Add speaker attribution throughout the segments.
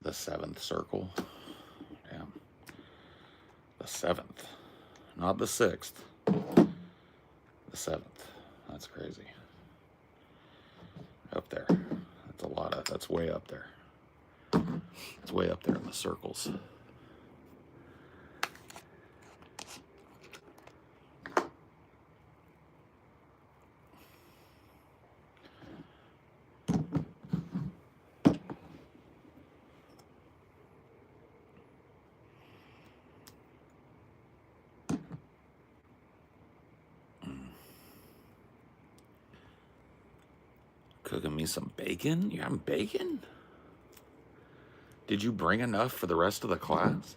Speaker 1: The 7th circle. Damn. The 7th. Not the 6th. The 7th. That's crazy. Up there. That's a lot of, that's way up there. It's way up there in the circles. Cooking me some bacon? You having bacon? Did you bring enough for the rest of the class?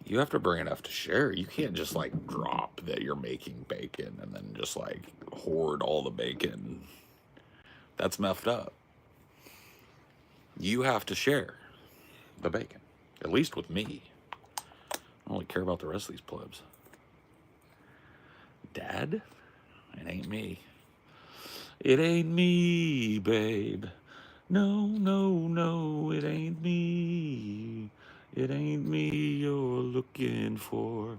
Speaker 1: You have to bring enough to share. You can't just like drop that you're making bacon and then just like hoard all the bacon. That's messed up. You have to share the bacon, at least with me. I don't really care about the rest of these plebs. Dad? It ain't me. It ain't me, babe. No, no, no, it ain't me. It ain't me you're looking for.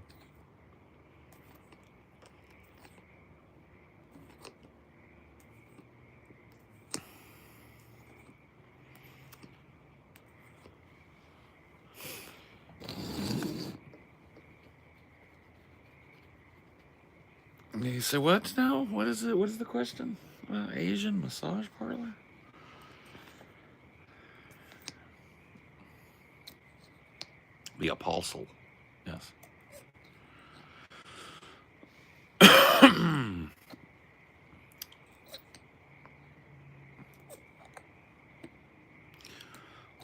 Speaker 1: You say what now? What is it? What is the question? Asian massage parlor? The apostle. Yes. I'll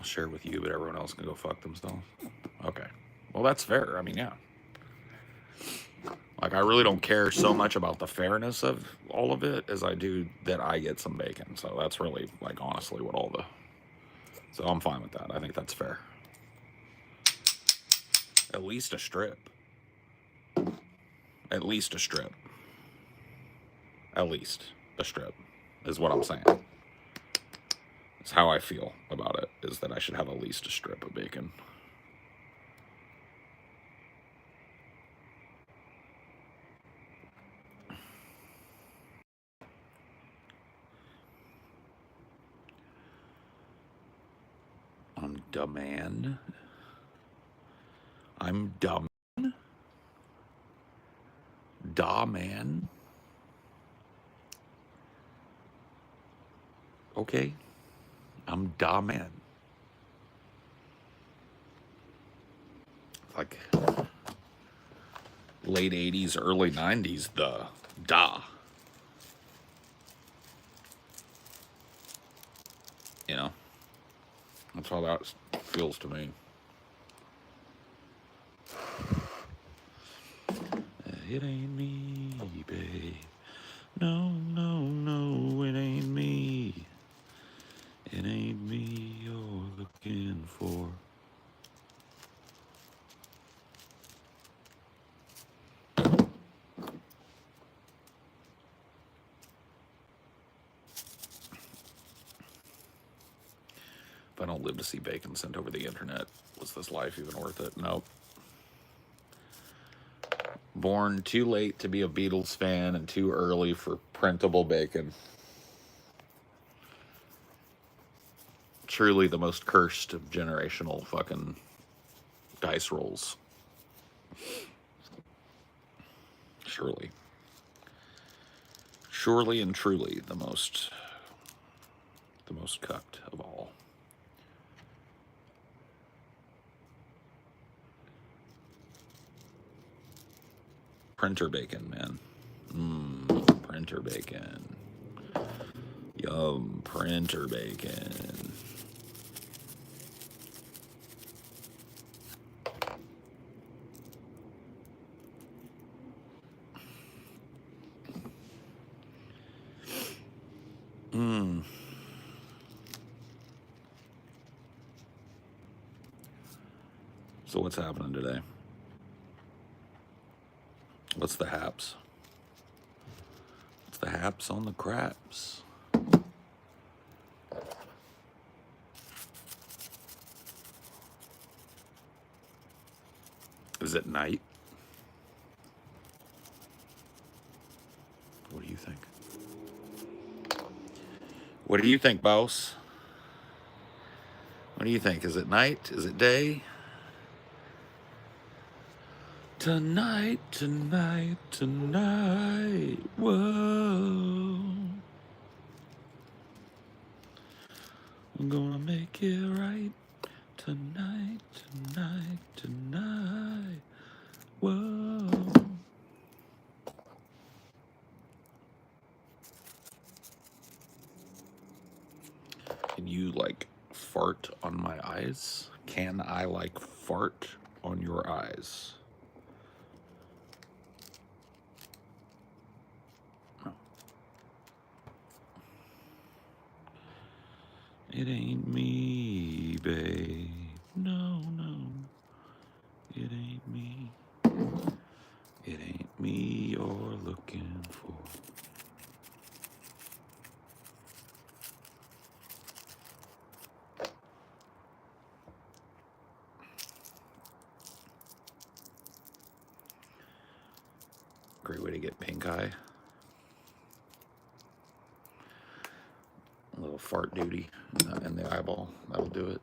Speaker 1: share with you, but everyone else can go fuck themselves. Okay. Well, that's fair. I mean, yeah. Like, I really don't care so much about the fairness of all of it as I do that I get some bacon. So that's really, like, honestly what all the... So I'm fine with that. I think that's fair. At least a strip. At least a strip. At least a strip is what I'm saying. It's how I feel about it, is that I should have at least a strip of bacon. I'm dumb man. I'm dumb. Da man. Okay. I'm da man. Like late 80s, early 90s, the da. You know? That's how that feels to me. It ain't me, babe. No, no, no, it ain't me. It ain't me you're looking for. If I don't live to see bacon sent over the internet, was this life even worth it? Nope. Born too late to be a Beatles fan and too early for printable bacon. Truly the most cursed of generational fucking dice rolls. Surely. Surely and truly the most cucked of all. Printer bacon, man. Printer bacon. Yum, printer bacon. So what's happening today? What's the haps? What's the haps on the craps? Is it night? What do you think? What do you think, boss? What do you think? Is it night? Is it day? Tonight, tonight, tonight. Whoa. I'm gonna make it right. Tonight, tonight, tonight. Whoa. Can you like fart on my eyes? Can I like fart on your eyes? No. It ain't me, babe. No, no. It ain't me. It ain't me you're looking for. Great way to get pink eye. A little fart duty in the eyeball. That'll do it.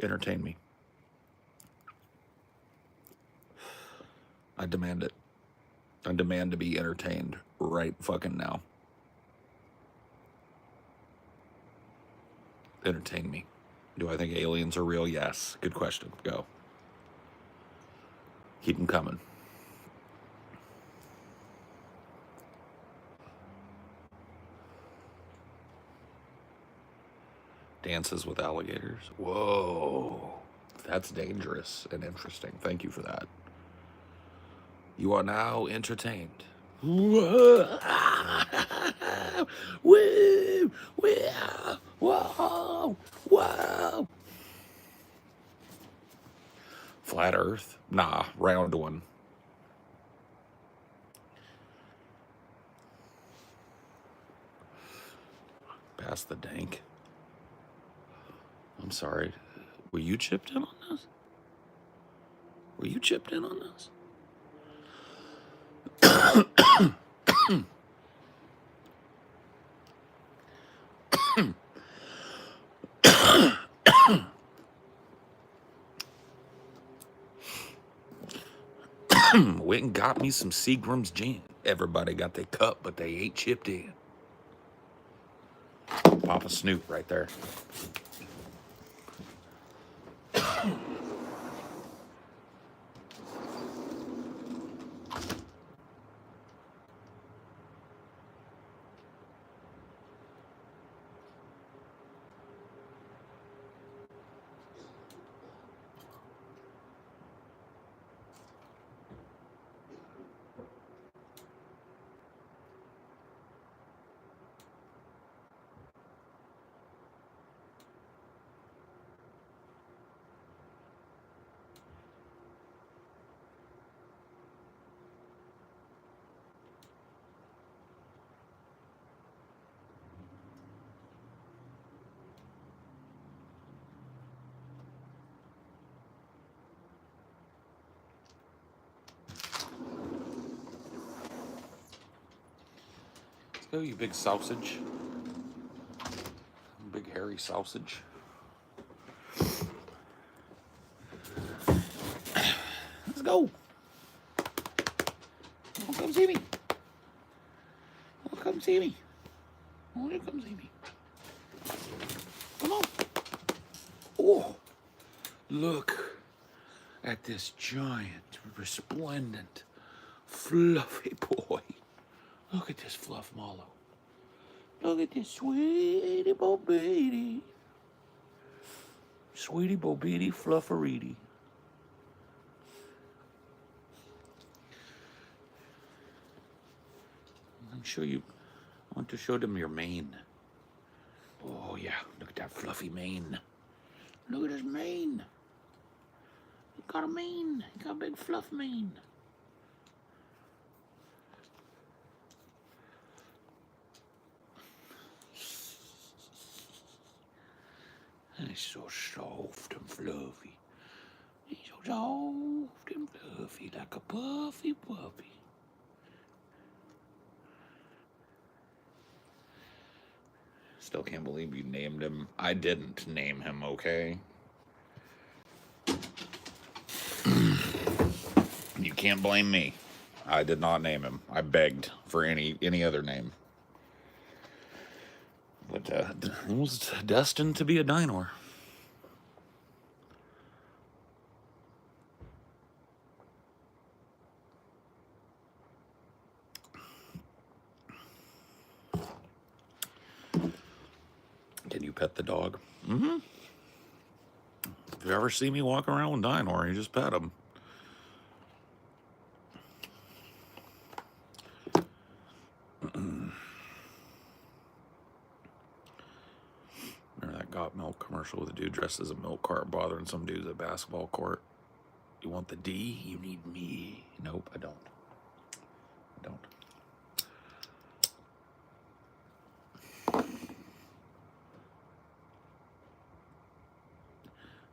Speaker 1: Entertain me. I demand it. I demand to be entertained right fucking now. Entertain me. Do I think aliens are real? Yes. Good question. Go. Keep them coming. Dances with alligators. Whoa. That's dangerous and interesting. Thank you for that. You are now entertained. Whoa. Woo. Whoa. Whoa. Whoa. Flat Earth? Nah, round one. Pass the dank. I'm sorry. Were you chipped in on this? Were you chipped in on this? Went and got me some Seagram's gin. Everybody got their cup, but they ain't chipped in. Papa Snoop right there. Let's go, you big sausage. Big hairy sausage. Let's go. Oh, come see me. Oh, come see me. Oh, you come see me. Come on. Oh, look at this giant, resplendent, fluffy boy. Look at this fluff mallow. Look at this sweetie bo beady. Sweetie bo beady flufferity. show you. I want to show them your mane. Oh, yeah. Look at that fluffy mane. Look at his mane. He got a mane. He got a big fluff mane. He's so soft and fluffy. He's so soft and fluffy, like a puffy puppy. Still can't believe you named him. I didn't name him, okay? You can't blame me. I did not name him. I begged for any other name. But he was destined to be a dinosaur. Can you pet the dog? Mm-hmm. If you ever see me walk around with Dinosaur, you just pet him. Remember that Got Milk commercial with a dude dressed as a milk cart bothering some dudes at a basketball court? You want the D? You need me. Nope, I don't. I don't.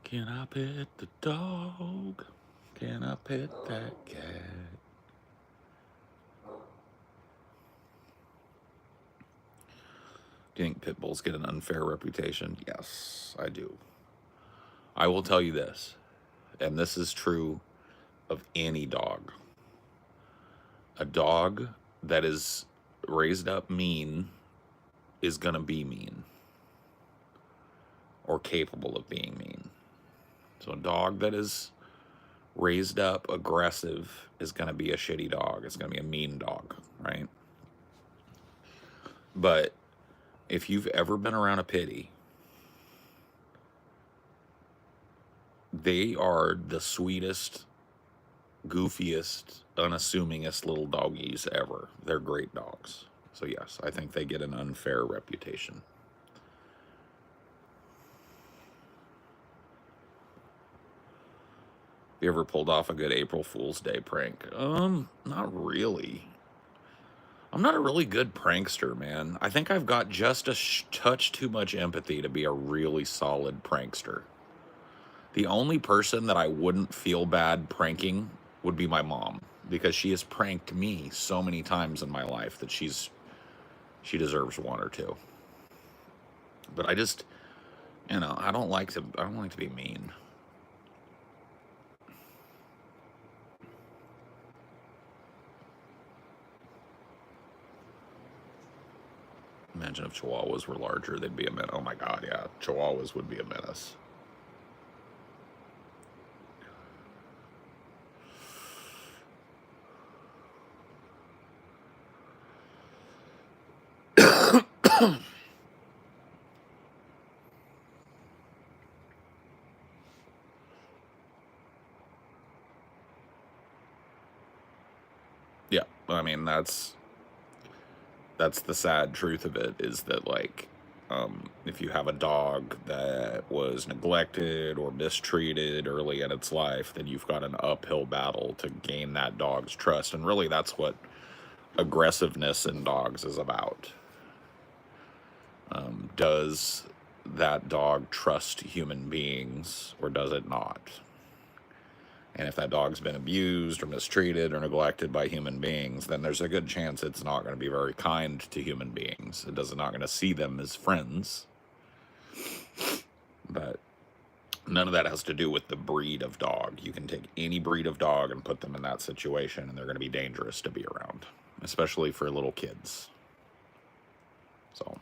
Speaker 1: Can I pet the dog? Can I pet that cat? Do you think pit bulls get an unfair reputation? Yes, I do. I will tell you this, and this is true of any dog. A dog that is raised up mean is going to be mean or capable of being mean. So a dog that is raised up aggressive is going to be a shitty dog. It's going to be a mean dog, right? But if you've ever been around a pitty, they are the sweetest, goofiest, unassumingest little doggies ever. They're great dogs. So yes, I think they get an unfair reputation. You ever pulled off a good April Fool's Day prank? Not really. I'm not a really good prankster, man. I think I've got just a touch too much empathy to be a really solid prankster. The only person that I wouldn't feel bad pranking would be my mom, because she has pranked me so many times in my life that she deserves one or two. But I just, I don't like to be mean. Imagine if Chihuahuas were larger, they'd be a menace. Oh my God, yeah, Chihuahuas would be a menace. Yeah, I mean, that's the sad truth of it, is that, like, if you have a dog that was neglected or mistreated early in its life, then you've got an uphill battle to gain that dog's trust. And really, that's what aggressiveness in dogs is about. Does that dog trust human beings, or does it not? And if that dog's been abused or mistreated or neglected by human beings, then there's a good chance it's not going to be very kind to human beings. It's not going to see them as friends. But none of that has to do with the breed of dog. You can take any breed of dog and put them in that situation, and they're going to be dangerous to be around, especially for little kids. So...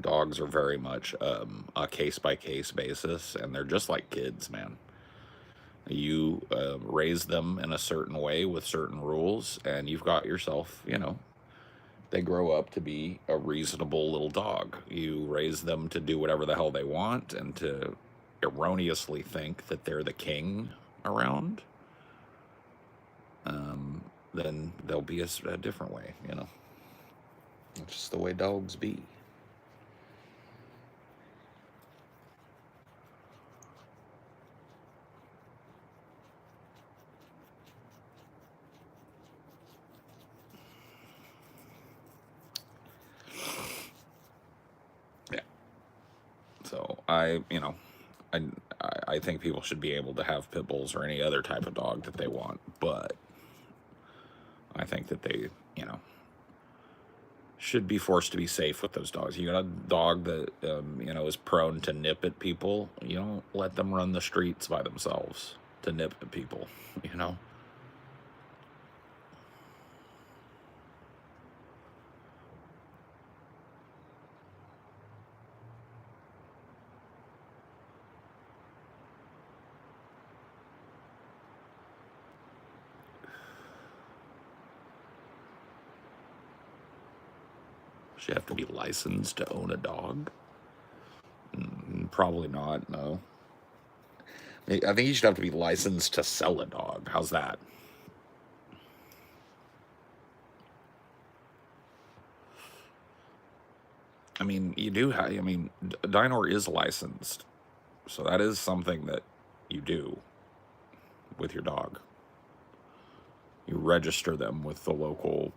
Speaker 1: dogs are very much a case-by-case basis, and they're just like kids, man. You raise them in a certain way with certain rules, and you've got yourself, they grow up to be a reasonable little dog. You raise them to do whatever the hell they want and to erroneously think that they're the king around, then they'll be a different way, you know. It's just the way dogs be. Yeah. So you know, I, I think people should be able to have pit bulls or any other type of dog that they want, but I think that they, you know, should be forced to be safe with those dogs. You got a dog that, you know, is prone to nip at people. You don't let them run the streets by themselves to nip at people, you know? Should you have to be licensed to own a dog? Probably not, no. I think you should have to be licensed to sell a dog. How's that? I mean, you do have, I mean, Dinor is licensed. So that is something that you do with your dog. You register them with the local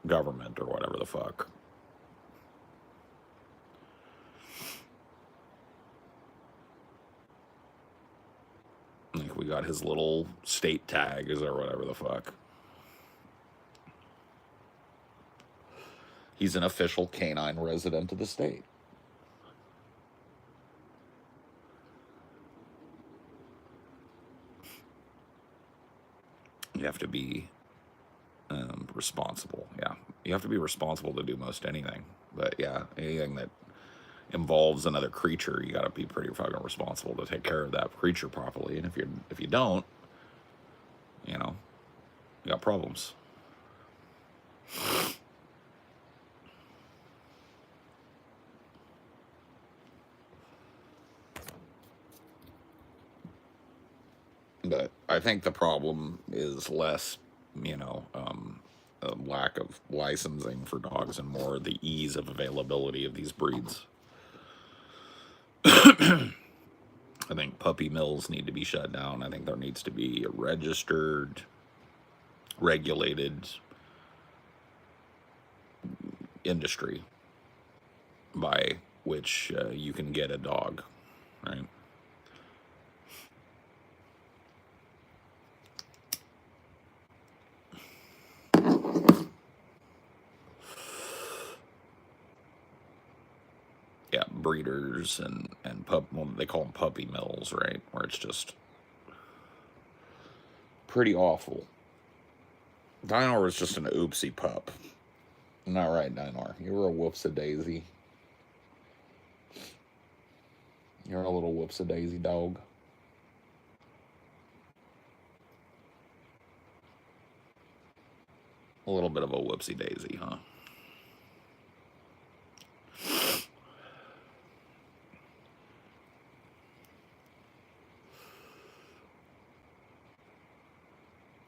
Speaker 1: government or whatever the fuck. Like, we got his little state tags or whatever the fuck. He's an official canine resident of the state. You have to be responsible. Yeah, you have to be responsible to do most anything. But yeah, anything that involves another creature, you got to be pretty fucking responsible to take care of that creature properly. And if you don't, you know, you got problems. But I think the problem is less, you know, a lack of licensing for dogs and more the ease of availability of these breeds. I think puppy mills need to be shut down. I think there needs to be a registered, regulated industry by which you can get a dog, right? Yeah, breeders and well, they call them puppy mills, right? Where it's just pretty awful. Dinor was just an oopsie pup. Not right, Dinor. You were a whoops-a-daisy. You're a little whoops-a-daisy dog. A little bit of a whoopsie-daisy, huh?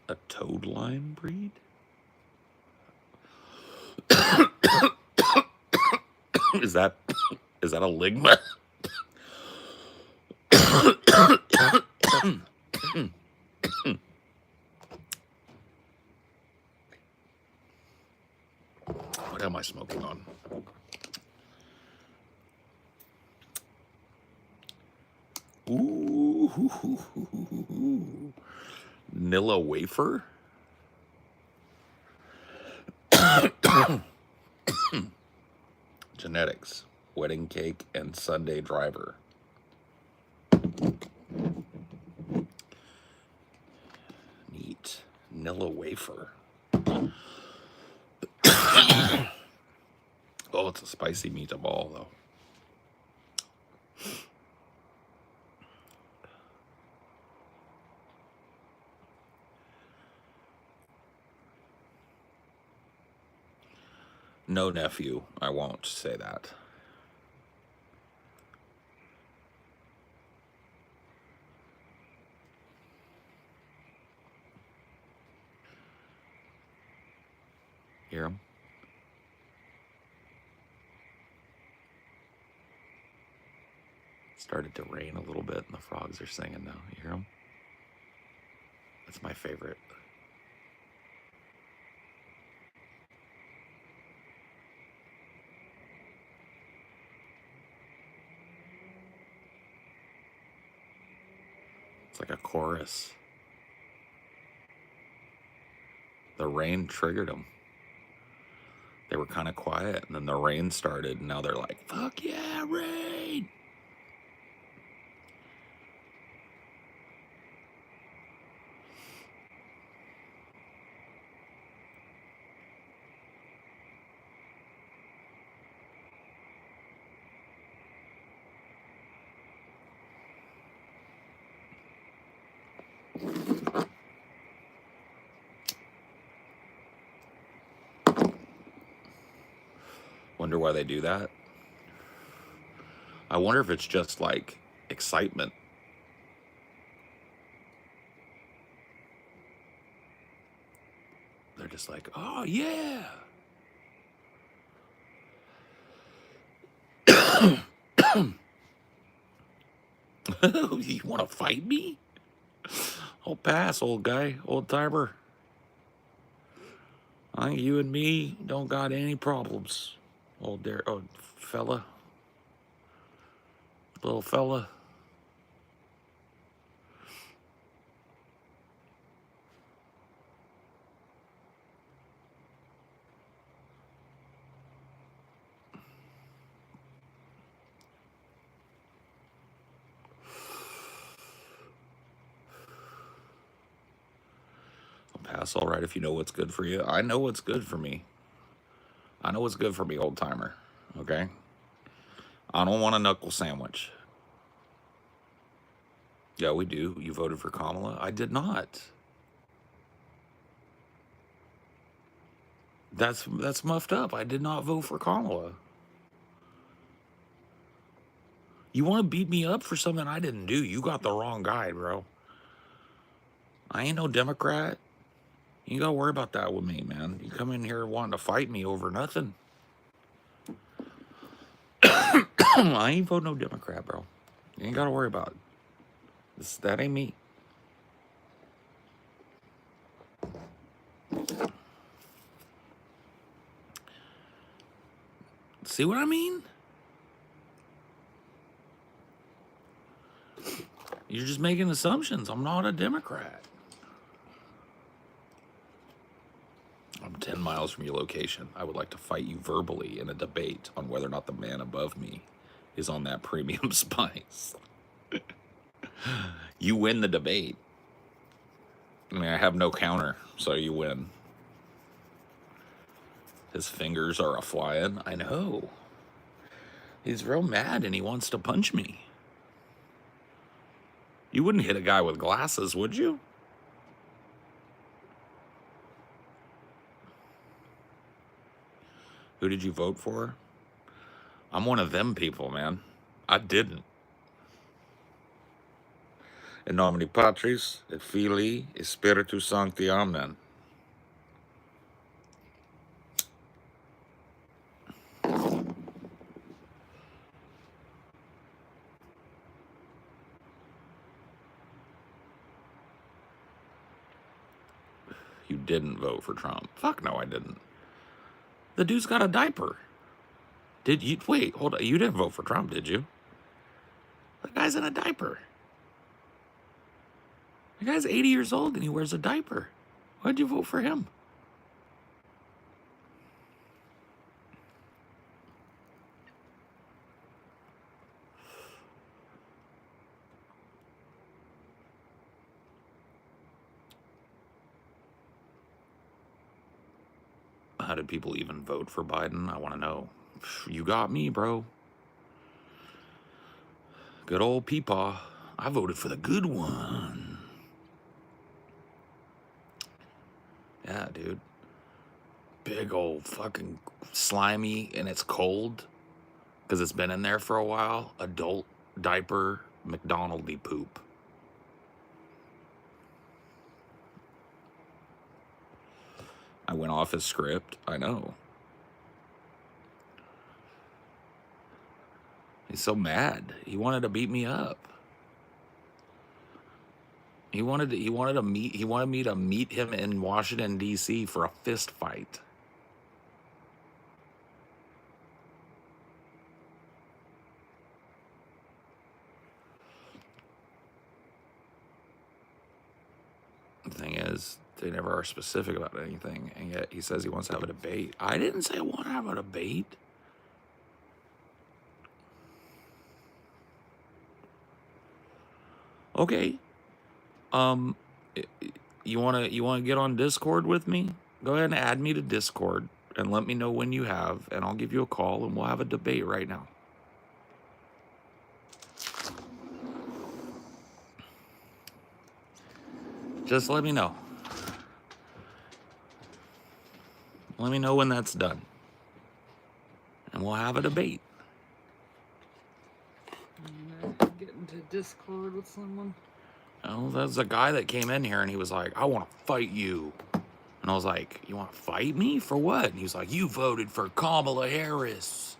Speaker 1: A toad line breed? Is that a ligma? What am I smoking on? Ooh, Nilla wafer? Genetics, wedding cake, and Sunday driver. Neat. Nilla wafer. Oh, it's a spicy meatball, though. No, nephew, I won't say that. Hear him? Started to rain a little bit and the frogs are singing now. You hear them? That's my favorite. It's like a chorus. The rain triggered them. They were kind of quiet, and then the rain started, and now they're like, fuck yeah, rain! Wonder why they do that? I wonder if it's just like excitement. They're just like, oh yeah. You want to fight me? I'll pass, old guy, old timer. I think you and me don't got any problems, old fella, little fella. Pass all right if you know what's good for you. I know what's good for me. I know what's good for me, old timer. Okay? I don't want a knuckle sandwich. Yeah, we do. You voted for Kamala? I did not. That's muffed up. I did not vote for Kamala. You want to beat me up for something I didn't do? You got the wrong guy, bro. I ain't no Democrat. You gotta worry about that with me, man. You come in here wanting to fight me over nothing. I ain't voting no Democrat, bro. You ain't gotta worry about it. That ain't me. See what I mean? You're just making assumptions. I'm not a Democrat. I'm 10 miles from your location. I would like to fight you verbally in a debate on whether or not the man above me is on that premium spice. You win the debate. I mean, I have no counter, so you win. His fingers are a-flying. I know. He's real mad and he wants to punch me. You wouldn't hit a guy with glasses, would you? Who did you vote for? I'm one of them people, man. I didn't. In nomine Patris, et Filii, et Spiritus Sancti, Amen. You didn't vote for Trump. Fuck no, I didn't. The dude's got a diaper. Did you? Wait, hold on. You didn't vote for Trump, did you? The guy's in a diaper. The guy's 80 years old and he wears a diaper. Why'd you vote for him? How did people even vote for Biden? I want to know. You got me, bro. Good old Peepaw. I voted for the good one. Yeah, dude. big old fucking slimy, and it's cold because it's been in there for a while. Adult diaper McDonald's poop. I went off his script. I know. He's so mad. He wanted to beat me up. He wanted me to meet him in Washington D.C. for a fist fight. The thing is, they never are specific about anything, and yet he says he wants to have a debate. I didn't say I want to have a debate. Okay. You wanna get on Discord with me? Go ahead and add me to Discord and let me know when you have, and I'll give you a call and we'll have a debate right now. Just let me know. Let me know when that's done. And we'll have a debate.
Speaker 2: Get into Discord with someone.
Speaker 1: Oh, there's a guy that came in here and he was like, I want to fight you. And I was like, you want to fight me? For what? And he was like, you voted for Kamala Harris.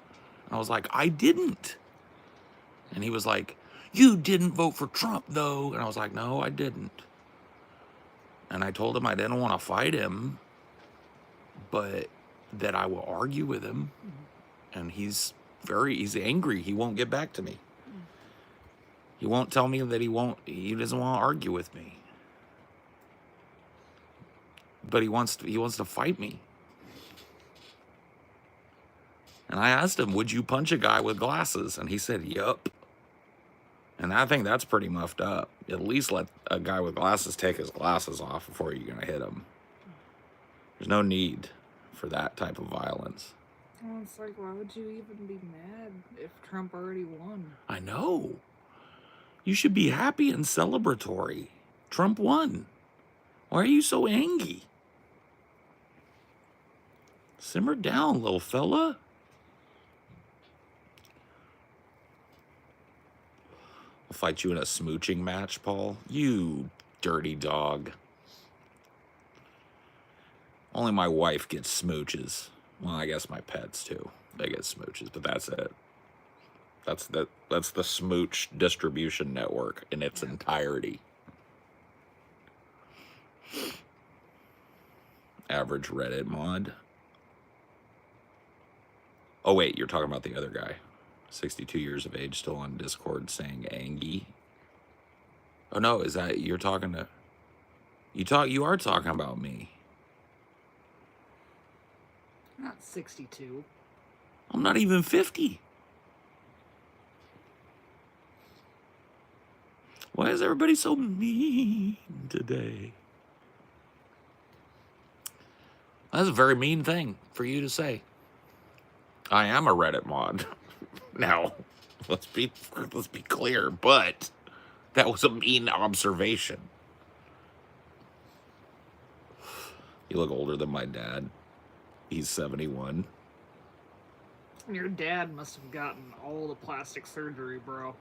Speaker 1: And I was like, I didn't. And he was like, you didn't vote for Trump, though. And I was like, no, I didn't. And I told him I didn't want to fight him, but that I will argue with him. And he's angry. He won't get back to me. He won't tell me that he doesn't want to argue with me. But he wants to fight me. And I asked him, would you punch a guy with glasses? And he said, yup. And I think that's pretty muffed up. At least let a guy with glasses take his glasses off before you're going to hit him. There's no need for that type of violence.
Speaker 2: Well, it's like, why would you even be mad if Trump already won?
Speaker 1: I know. You should be happy and celebratory. Trump won. Why are you so angry? Simmer down, little fella. I'll fight you in a smooching match, Paul. You dirty dog. Only my wife gets smooches. Well, I guess my pets too. They get smooches, but that's it. That's the smooch distribution network in its entirety. Average Reddit mod. Oh wait, you're talking about the other guy. 62 years of age, still on Discord saying Angie. Oh no, is that you're talking to? You are talking about me.
Speaker 2: Not 62.
Speaker 1: I'm not even 50. Why is everybody so mean today? That's a very mean thing for you to say. I am a Reddit mod. Now, let's be clear, but that was a mean observation. You look older than my dad. He's 71.
Speaker 2: Your dad must have gotten all the plastic surgery, bro.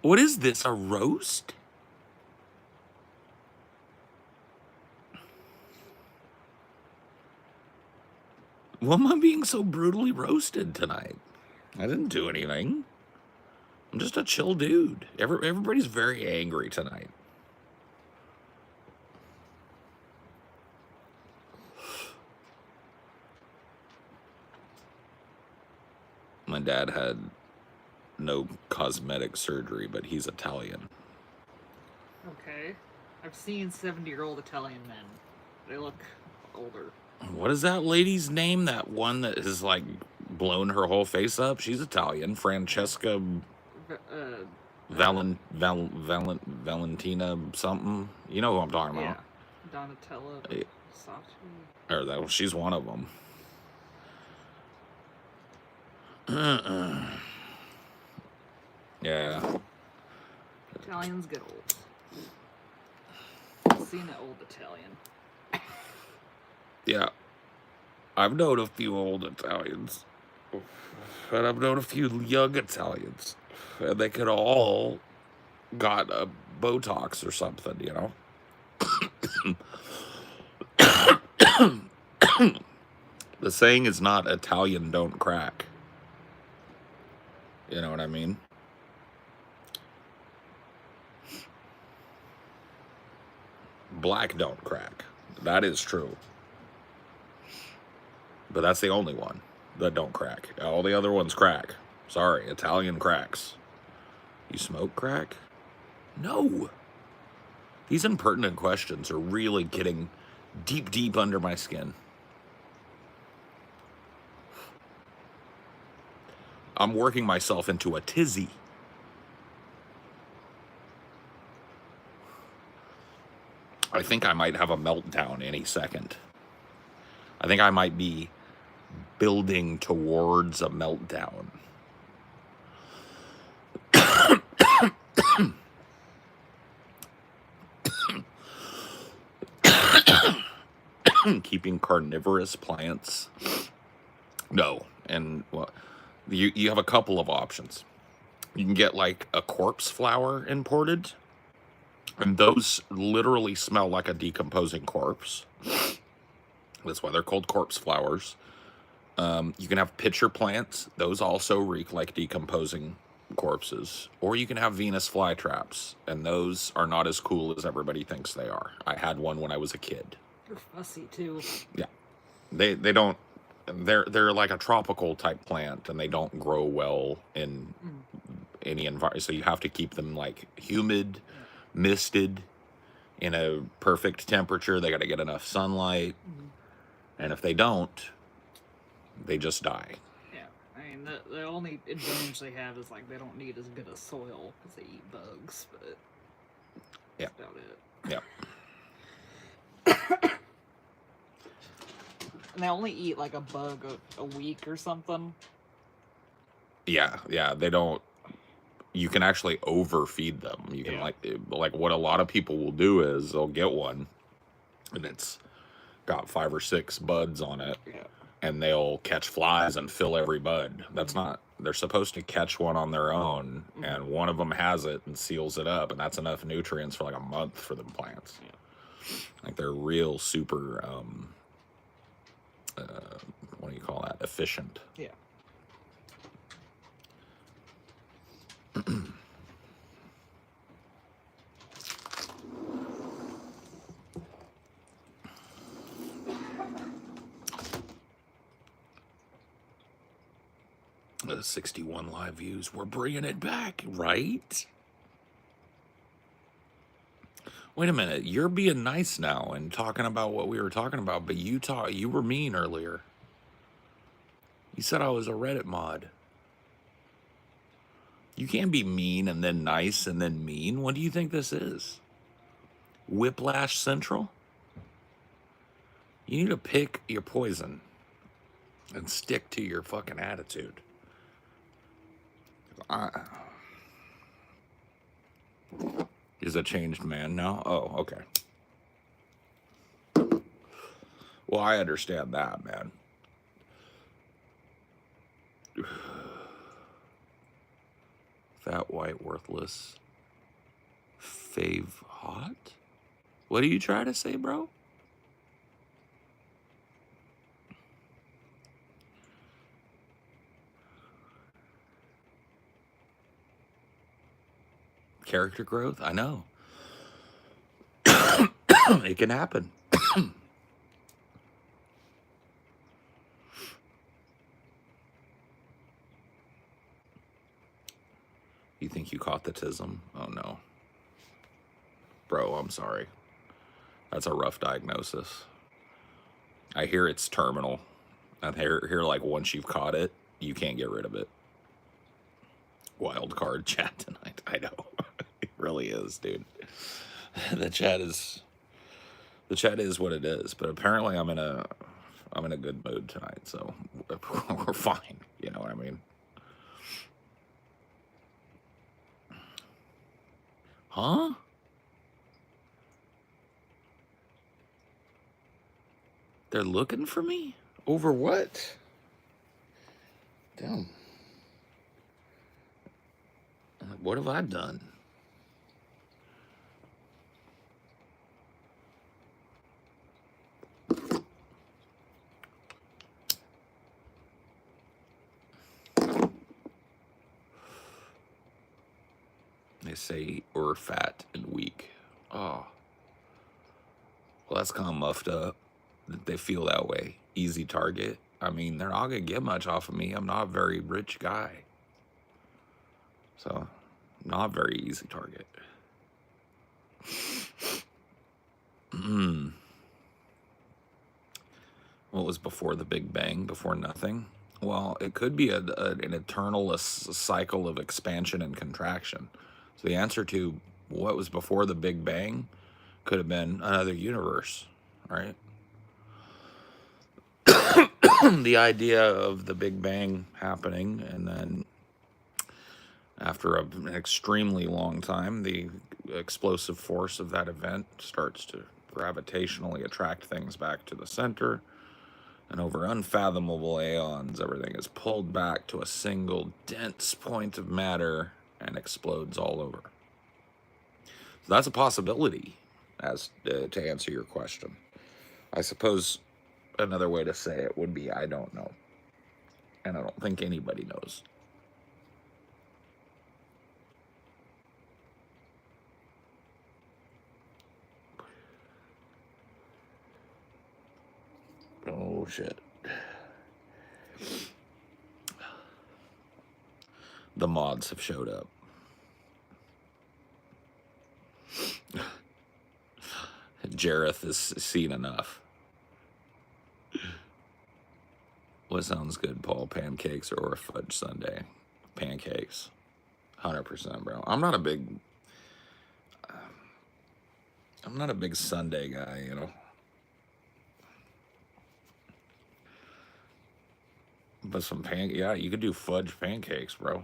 Speaker 1: What is this, a roast? Why am I being so brutally roasted tonight? I didn't do anything. I'm just a chill dude. Everybody's very angry tonight. My dad had no cosmetic surgery, but he's Italian.
Speaker 2: Okay. I've seen 70-year-old Italian men. They look older.
Speaker 1: What is that lady's name? That one that has like blown her whole face up? She's Italian. Francesca Valentina something. You know who I'm talking about?
Speaker 2: Yeah. Donatella Versace.
Speaker 1: Or that she's one of them. Yeah.
Speaker 2: Italians get old. seen an old Italian.
Speaker 1: Yeah. I've known a few old Italians. And I've known a few young Italians. And they could all got a Botox or something, you know? The saying is not Italian don't crack. You know what I mean? Black don't crack. That is true. But that's the only one that don't crack. All the other ones crack. Sorry, Italian cracks. You smoke crack? No. These impertinent questions are really getting deep, deep under my skin. I'm working myself into a tizzy. I think I might have a meltdown any second. I think I might be building towards a meltdown. Keeping carnivorous plants. No. And well, you have a couple of options. You can get like a corpse flower imported, and those literally smell like a decomposing corpse. That's why they're called corpse flowers. You can have pitcher plants. Those also reek like decomposing corpses. Or you can have Venus flytraps, and those are not as cool as everybody thinks they are. I had one when I was a kid.
Speaker 2: They're fussy too.
Speaker 1: Yeah, they don't. They're like a tropical type plant, and they don't grow well in any environment. So you have to keep them like humid, misted, in a perfect temperature. They got to get enough sunlight, and if they don't, they just die.
Speaker 2: Yeah, I mean the only advantage they have is like they don't need as good a soil because they eat bugs, but
Speaker 1: yeah,
Speaker 2: that's about it.
Speaker 1: Yeah.
Speaker 2: And they only eat like a bug a week or something.
Speaker 1: Yeah, they don't. You can actually overfeed them. You can like what a lot of people will do is they'll get one, and it's got 5 or 6 buds on it, and they'll catch flies and fill every bud. That's not. They're supposed to catch one on their own, and one of them has it and seals it up, and that's enough nutrients for like a month for them plants. Like they're real super. What do you call that? Efficient.
Speaker 2: Yeah.
Speaker 1: The 61 live views. We're bringing it back, right? Wait a minute. You're being nice now and talking about what we were talking about, but you were mean earlier. You said I was a Reddit mod. You can't be mean and then nice and then mean. What do you think this is? Whiplash Central? You need to pick your poison and stick to your fucking attitude. Is a changed man now? Oh, okay. Well, I understand that, man. Fat, white, worthless. Fave hot? What are you trying to say, bro? Character growth? I know. It can happen. You think you caught the tism? Oh, no. Bro, I'm sorry. That's a rough diagnosis. I hear it's terminal. I hear like once you've caught it, you can't get rid of it. Wild card chat tonight. I know. It really is, dude. The chat is what it is. But apparently I'm in a good mood tonight, so we're fine. You know what I mean? Huh? They're looking for me? Over what? Damn. What have I done? They say we're fat and weak. Oh. Well, that's kind of muffed up that they feel that way. Easy target. I mean, they're not going to get much off of me. I'm not a very rich guy. So, not a very easy target. What was before the Big Bang? Before nothing? Well, it could be an eternal cycle of expansion and contraction. So the answer to what was before the Big Bang could have been another universe, right? The idea of the Big Bang happening, and then after an extremely long time, the explosive force of that event starts to gravitationally attract things back to the center. And over unfathomable aeons, everything is pulled back to a single dense point of matter and explodes all over. So that's a possibility, as to answer your question. I suppose another way to say it would be I don't know. And I don't think anybody knows. Oh, shit. The mods have showed up. Jareth has seen enough. What sounds good, Paul? Pancakes or a fudge sundae? Pancakes. 100%, bro. I'm not a big sundae guy, you know. But yeah, you could do fudge pancakes, bro.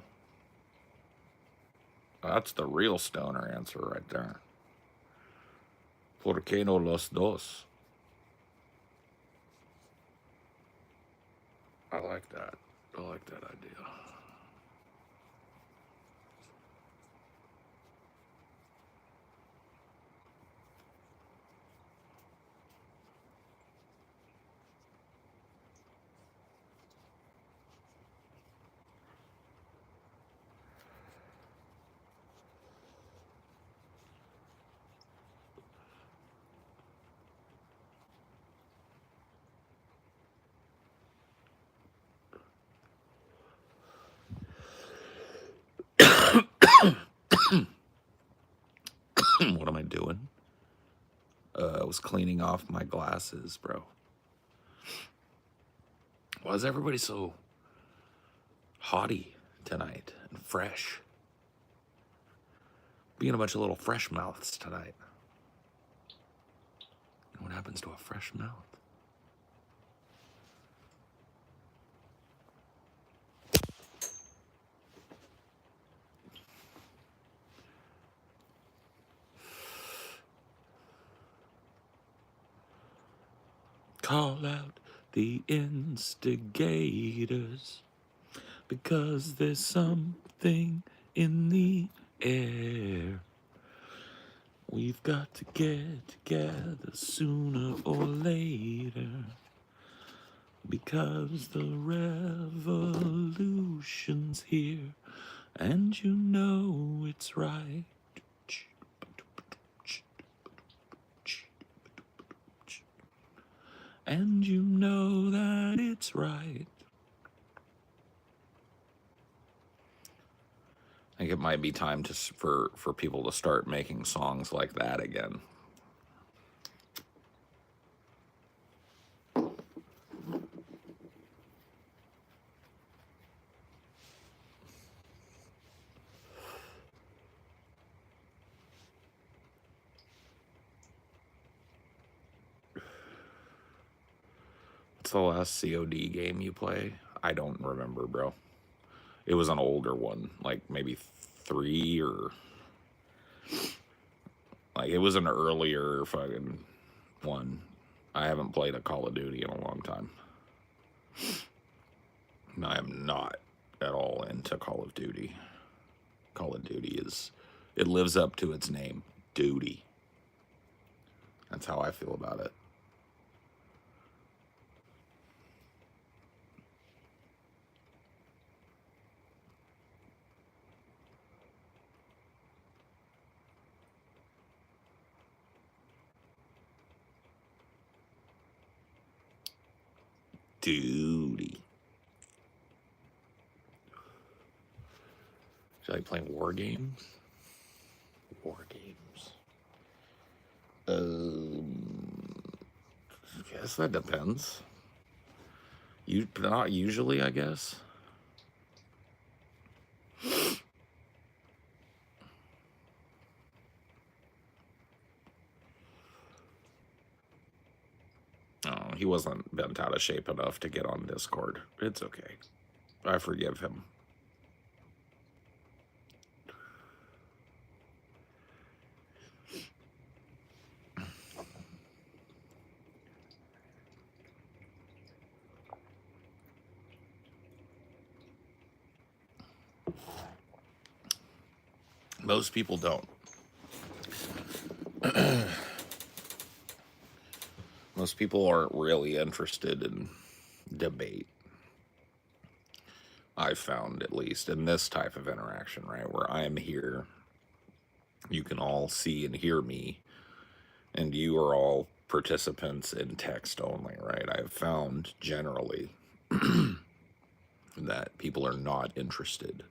Speaker 1: That's the real stoner answer right there. ¿Por qué no los dos? I like that. I like that idea. What am I doing? I was cleaning off my glasses, bro. Why is everybody so haughty tonight and fresh? Being a bunch of little fresh mouths tonight. What happens to a fresh mouth? Call out the instigators, because there's something in the air. We've got to get together sooner or later, because the revolution's here, and you know it's right. And you know that it's right. I think it might be time for people to start making songs like that again. What's the last COD game you play? I don't remember, bro. It was an older one, like maybe 3 or... Like, it was an earlier fucking one. I haven't played a Call of Duty in a long time. And I am not at all into Call of Duty. Call of Duty it lives up to its name, duty. That's how I feel about it. Duty. Do you like playing war games? War games. I guess that depends. Not usually, I guess. Oh, he wasn't bent out of shape enough to get on Discord. It's okay. I forgive him. Most people don't. Most people aren't really interested in debate. I've found, at least, in this type of interaction, right? Where I am here, you can all see and hear me, and you are all participants in text only, right? I've found, generally, that people are not interested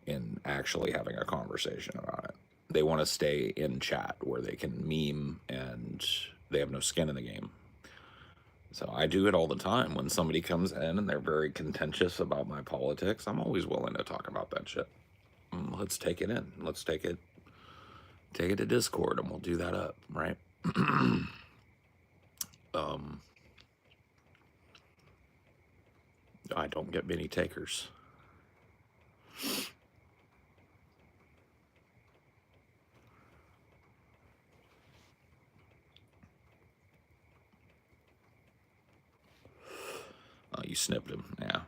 Speaker 1: in actually having a conversation about it. They want to stay in chat where they can meme and they have no skin in the game. So I do it all the time. When somebody comes in and they're very contentious about my politics, I'm always willing to talk about that shit. Let's take it in. Let's take it to Discord and we'll do that up, right? I don't get many takers. Oh, you snipped him. Yeah.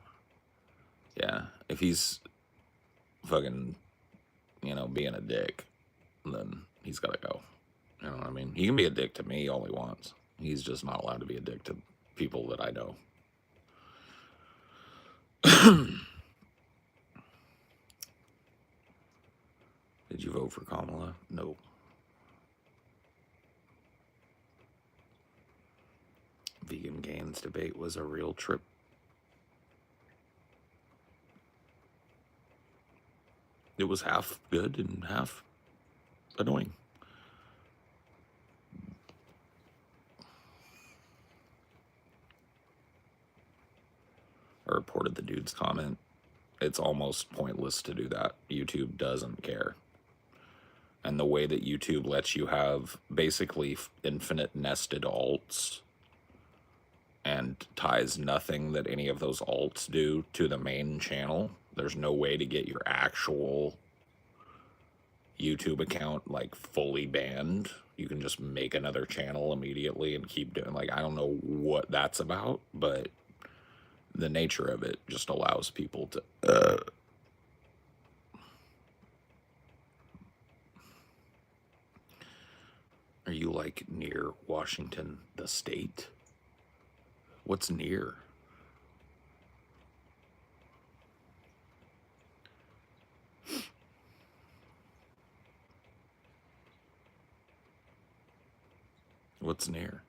Speaker 1: Yeah. If he's fucking, being a dick, then he's got to go. You know what I mean? He can be a dick to me all he wants. He's just not allowed to be a dick to people that I know. Did you vote for Kamala? No. Vegan Gains debate was a real trip. It was half good and half annoying. I reported the dude's comment. It's almost pointless to do that. YouTube doesn't care. And the way that YouTube lets you have basically infinite nested alts and ties nothing that any of those alts do to the main channel, there's no way to get your actual YouTube account like fully banned. You can just make another channel immediately and keep doing, like, I don't know what that's about, but the nature of it just allows people to Are you like near Washington, the state? What's near? What's near?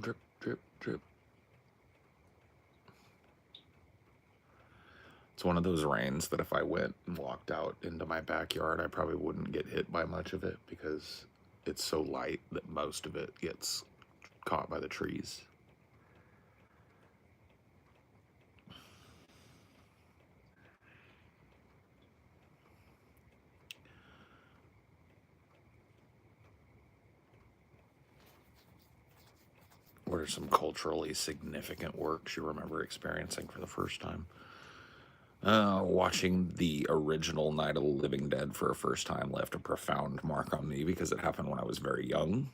Speaker 1: Drip, drip, drip. It's one of those rains that if I went and walked out into my backyard, I probably wouldn't get hit by much of it because it's so light that most of it gets caught by the trees. are some culturally significant works you remember experiencing for the first time? Watching the original Night of the Living Dead for a first time left a profound mark on me because it happened when I was very young.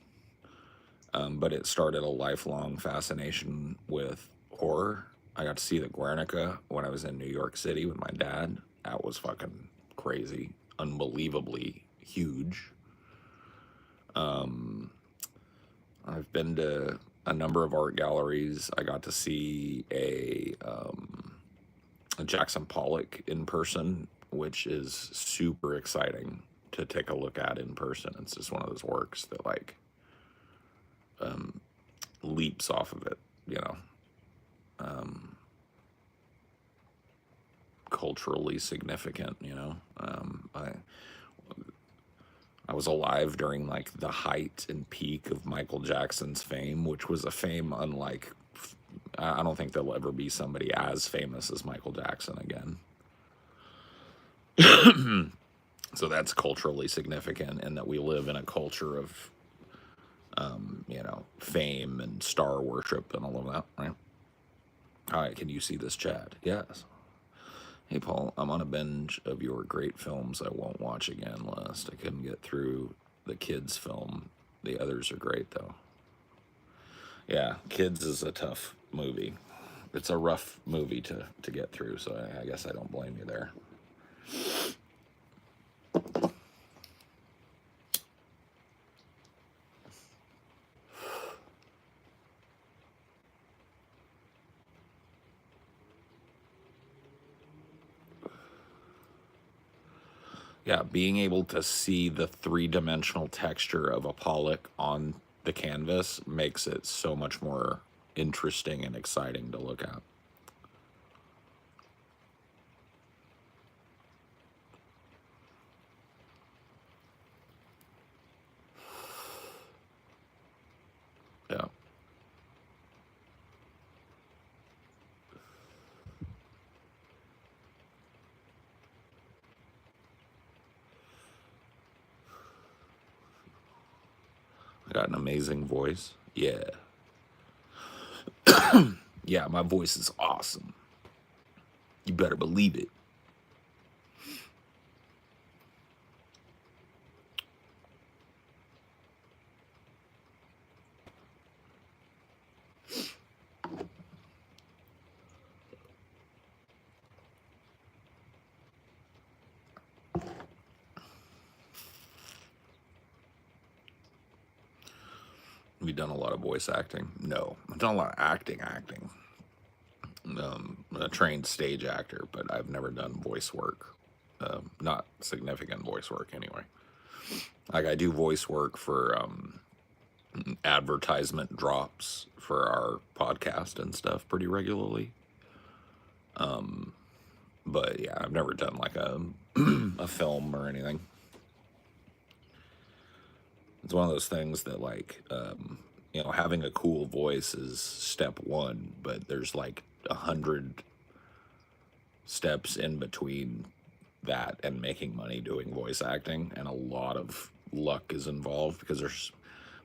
Speaker 1: But it started a lifelong fascination with horror. I got to see the Guernica when I was in New York City with my dad. That was fucking crazy, unbelievably huge. I've been to a number of art galleries. I got to see a Jackson Pollock in person, which is super exciting to take a look at in person. It's just one of those works that like leaps off of it, you know. Culturally significant, you know. I was alive during like the height and peak of Michael Jackson's fame, which was a fame unlike, I don't think there'll ever be somebody as famous as Michael Jackson again. So that's culturally significant, in that we live in a culture of, you know, fame and star worship and all of that, right? Hi, can you see this chat? Yes. Hey, Paul, I'm on a binge of your great films I won't watch again list. I couldn't get through the Kids film. The others are great, though. Yeah, Kids is a tough movie. It's a rough movie to get through, so I guess I don't blame you there. Yeah, being able to see the three-dimensional texture of a Pollock on the canvas makes it so much more interesting and exciting to look at. Yeah. I got an amazing voice. Yeah. Yeah, my voice is awesome. You better believe it. Have you done a lot of voice acting? No. I've done a lot of acting. I'm a trained stage actor, but I've never done voice work. Not significant voice work, anyway. Like, I do voice work for advertisement drops for our podcast and stuff pretty regularly. But yeah, I've never done like a a film or anything. It's one of those things that like, you know, having a cool voice is step one, but there's like 100 steps in between that and making money doing voice acting, and a lot of luck is involved because there's,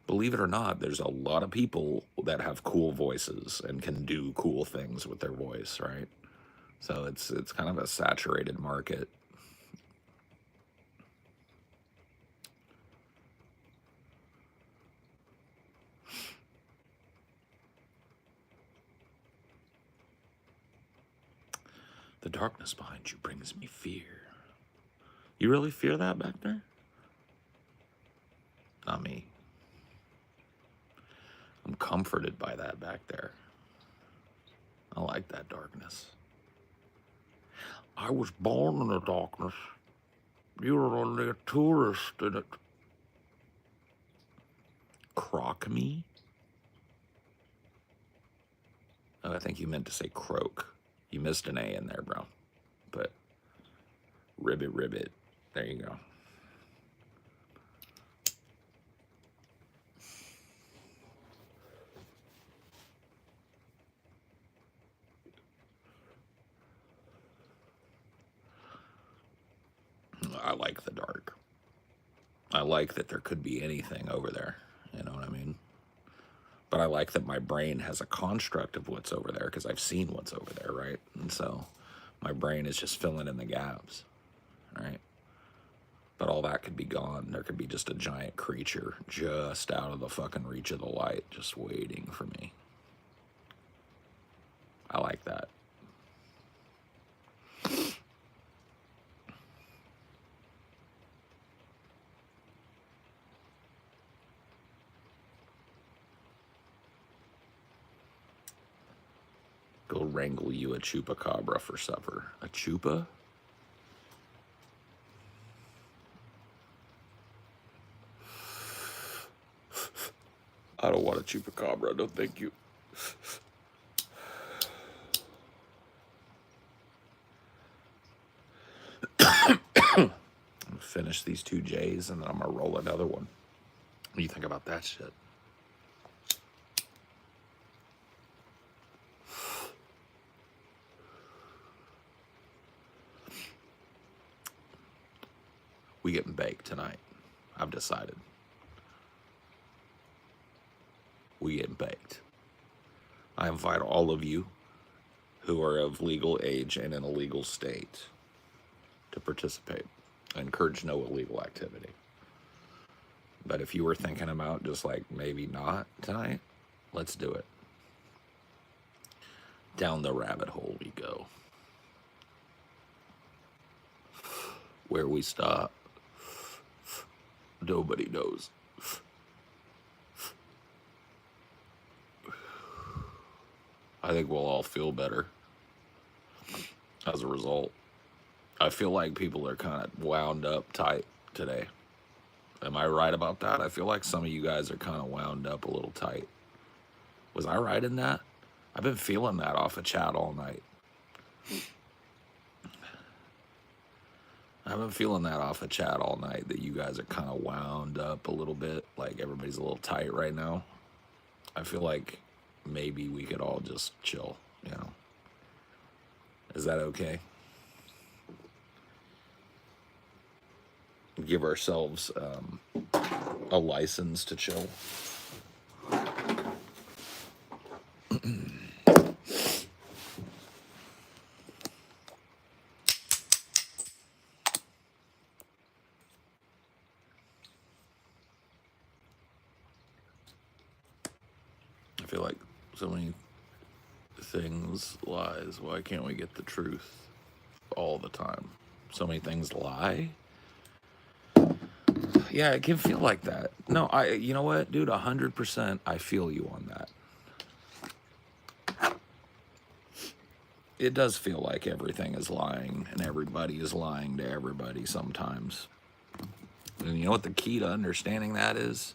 Speaker 1: believe it or not, there's a lot of people that have cool voices and can do cool things with their voice, right? So it's kind of a saturated market. The darkness behind you brings me fear. You really fear that back there? Not me. I'm comforted by that back there. I like that darkness. I was born in the darkness. You were only a tourist in it. Crock me? Oh, I think you meant to say croak. You missed an A in there, bro. But ribbit. There you go. I like the dark. I like that there could be anything over there. You know what I mean? But I like that my brain has a construct of what's over there because I've seen what's over there, right? And so my brain is just filling in the gaps, right? But all that could be gone. There could be just a giant creature just out of the fucking reach of the light, just waiting for me. I like that. Go wrangle you a chupacabra for supper. A chupa? I don't want a chupacabra, no thank you. I'm gonna finish these 2 J's and then I'm gonna roll another one. What do you think about that shit? We getting baked tonight. I've decided. We getting baked. I invite all of you who are of legal age and in a legal state to participate. I encourage no illegal activity. But if you were thinking about just like maybe not tonight, let's do it. Down the rabbit hole we go. Where we stop, nobody knows. I think we'll all feel better as a result. I feel like people are kind of wound up tight today. Am I right about that? I feel like some of you guys are kind of wound up a little tight. Was I right in that? I've been feeling that off of chat all night. I've been feeling that off of chat all night, that you guys are kind of wound up a little bit, like everybody's a little tight right now. I feel like maybe we could all just chill, you know? Is that okay? Give ourselves a license to chill. I feel like so many things lies. Why can't we get the truth all the time? So many things lie. Yeah, it can feel like that. No, you know what, dude, 100% I feel you on that. It does feel like everything is lying and everybody is lying to everybody sometimes. And you know what the key to understanding that is?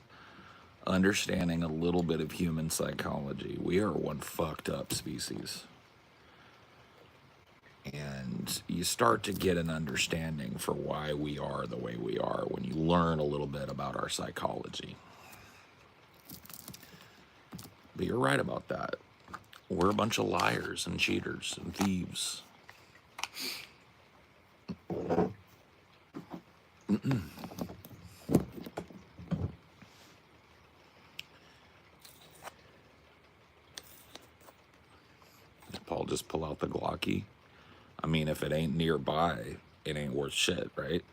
Speaker 1: Understanding a little bit of human psychology. We are one fucked up species. And you start to get an understanding for why we are the way we are when you learn a little bit about our psychology. But you're right about that. We're a bunch of liars and cheaters and thieves. Paul, just pull out the Glocky. I mean, if it ain't nearby, it ain't worth shit, right?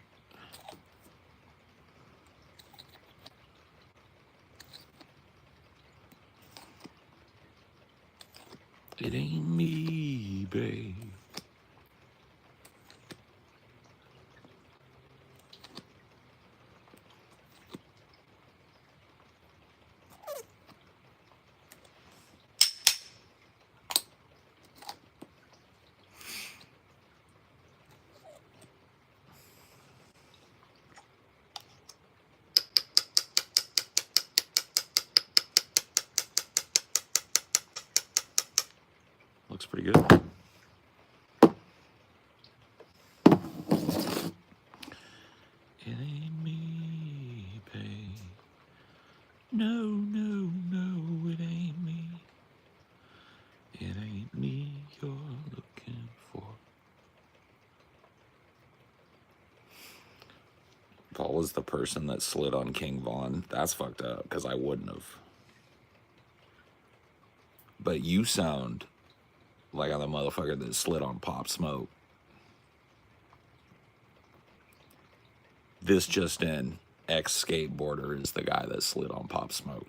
Speaker 1: It ain't me, babe. Looks pretty good. It ain't me, babe. No, no, no, it ain't me. It ain't me you're looking for. Paul was the person that slid on King Von. That's fucked up, because I wouldn't have. But you sound like I'm the motherfucker that slid on Pop Smoke. This just in, ex-skateboarder is the guy that slid on Pop Smoke.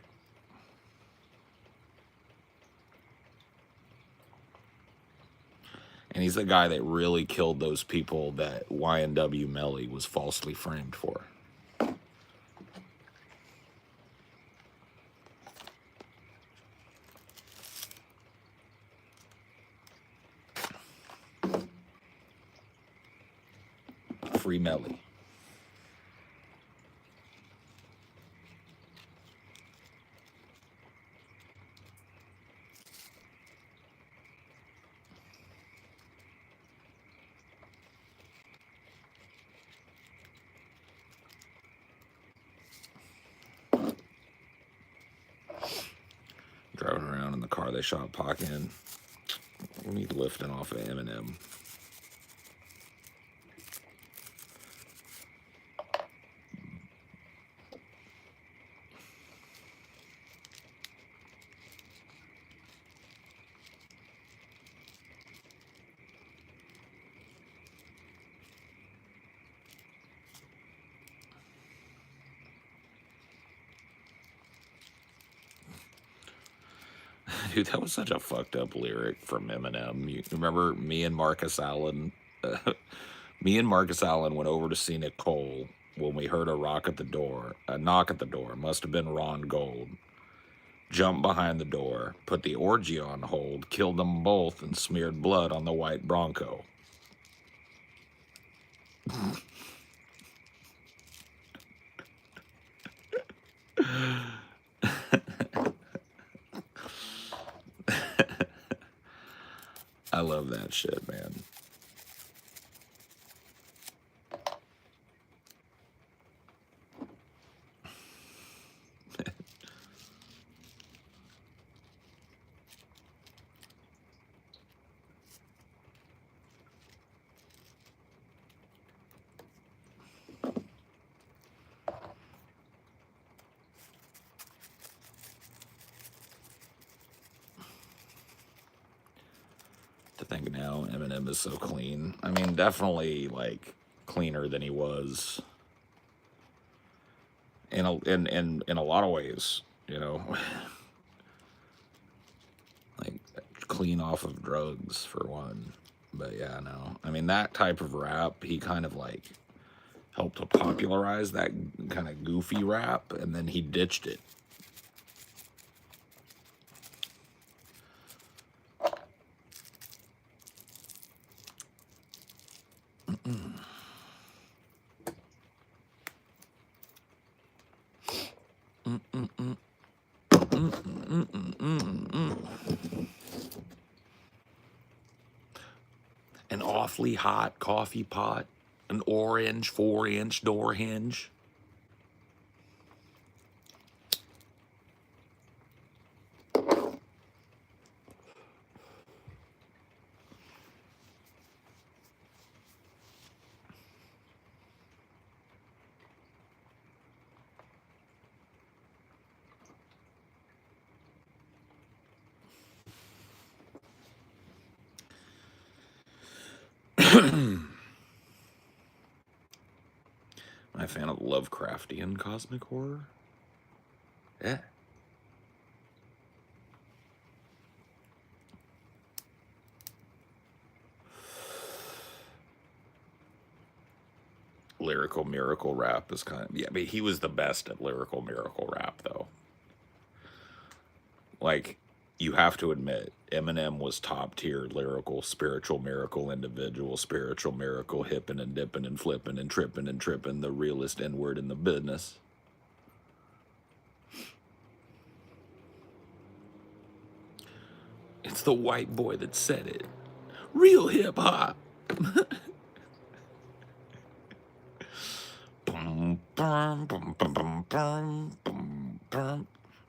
Speaker 1: And he's the guy that really killed those people that YNW Melly was falsely framed for. Free Melly. Driving around in the car they shot Pac in. We need lifting off of Eminem. Dude, that was such a fucked up lyric from Eminem. You remember me and Marcus Allen? Me and Marcus Allen went over to see Nicole when we heard a knock at the door. Must have been Ron Gold. Jumped behind the door, put the orgy on hold, killed them both, and smeared blood on the white Bronco. I love that shit, man. To think now Eminem is so clean. I mean, definitely like cleaner than he was in a lot of ways, you know. Like clean off of drugs for one. But yeah, no. I mean, that type of rap, he kind of like helped to popularize that kind of goofy rap, and then he ditched it. An awfully hot coffee pot, an orange 4-inch door hinge. Am I a fan of Lovecraftian cosmic horror? Yeah. Lyrical miracle rap is kind of, yeah, but he was the best at lyrical miracle rap, though. Like, you have to admit, Eminem was top tier lyrical, spiritual miracle individual, spiritual miracle, hipping and dipping and flipping and tripping, the realest N word in the business. It's the white boy that said it. Real hip hop.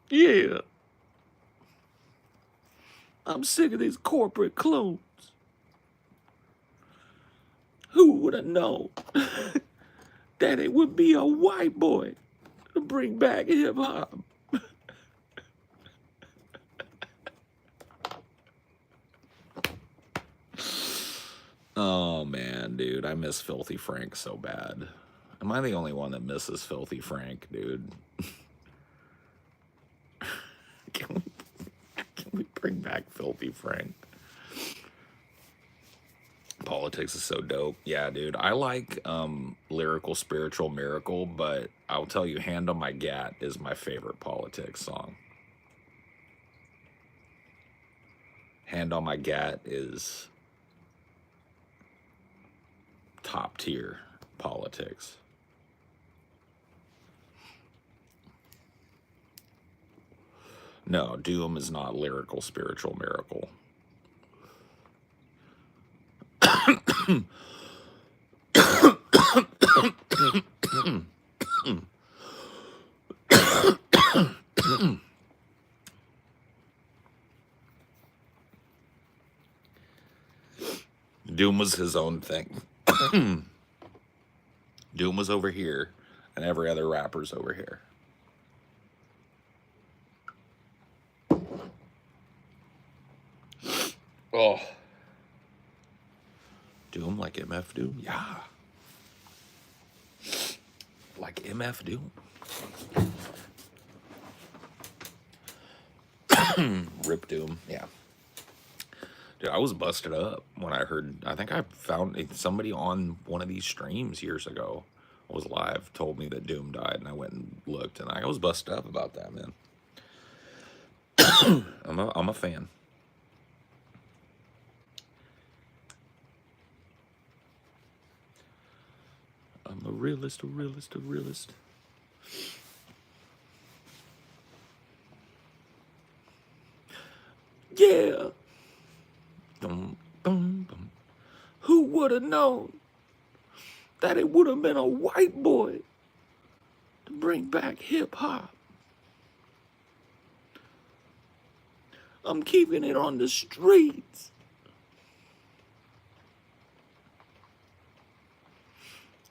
Speaker 1: Yeah. I'm sick of these corporate clones. Who would have known that it would be a white boy to bring back hip hop? Oh man, dude, I miss Filthy Frank so bad. Am I the only one that misses Filthy Frank, dude? Can we bring back Filthy Frank? Politics is so dope. Yeah, dude. I like Lyrical Spiritual Miracle, but I'll tell you, Hand on My Gat is my favorite Politics song. Hand on My Gat is top tier Politics. No, Doom is not Lyrical Spiritual Miracle. Doom was his own thing. Doom was over here, and every other rapper's over here. Oh. Doom like MF Doom? Yeah. Like MF Doom. Rip Doom, yeah. Dude, I was busted up when I heard, I think I found somebody on one of these streams years ago, was live, told me that Doom died, and I went and looked, and I was busted up about that, man. I'm a fan. I'm a realist, a realist, a realist. Yeah. Dum, dum, dum. Who would have known that it would have been a white boy to bring back hip hop? I'm keeping it on the streets.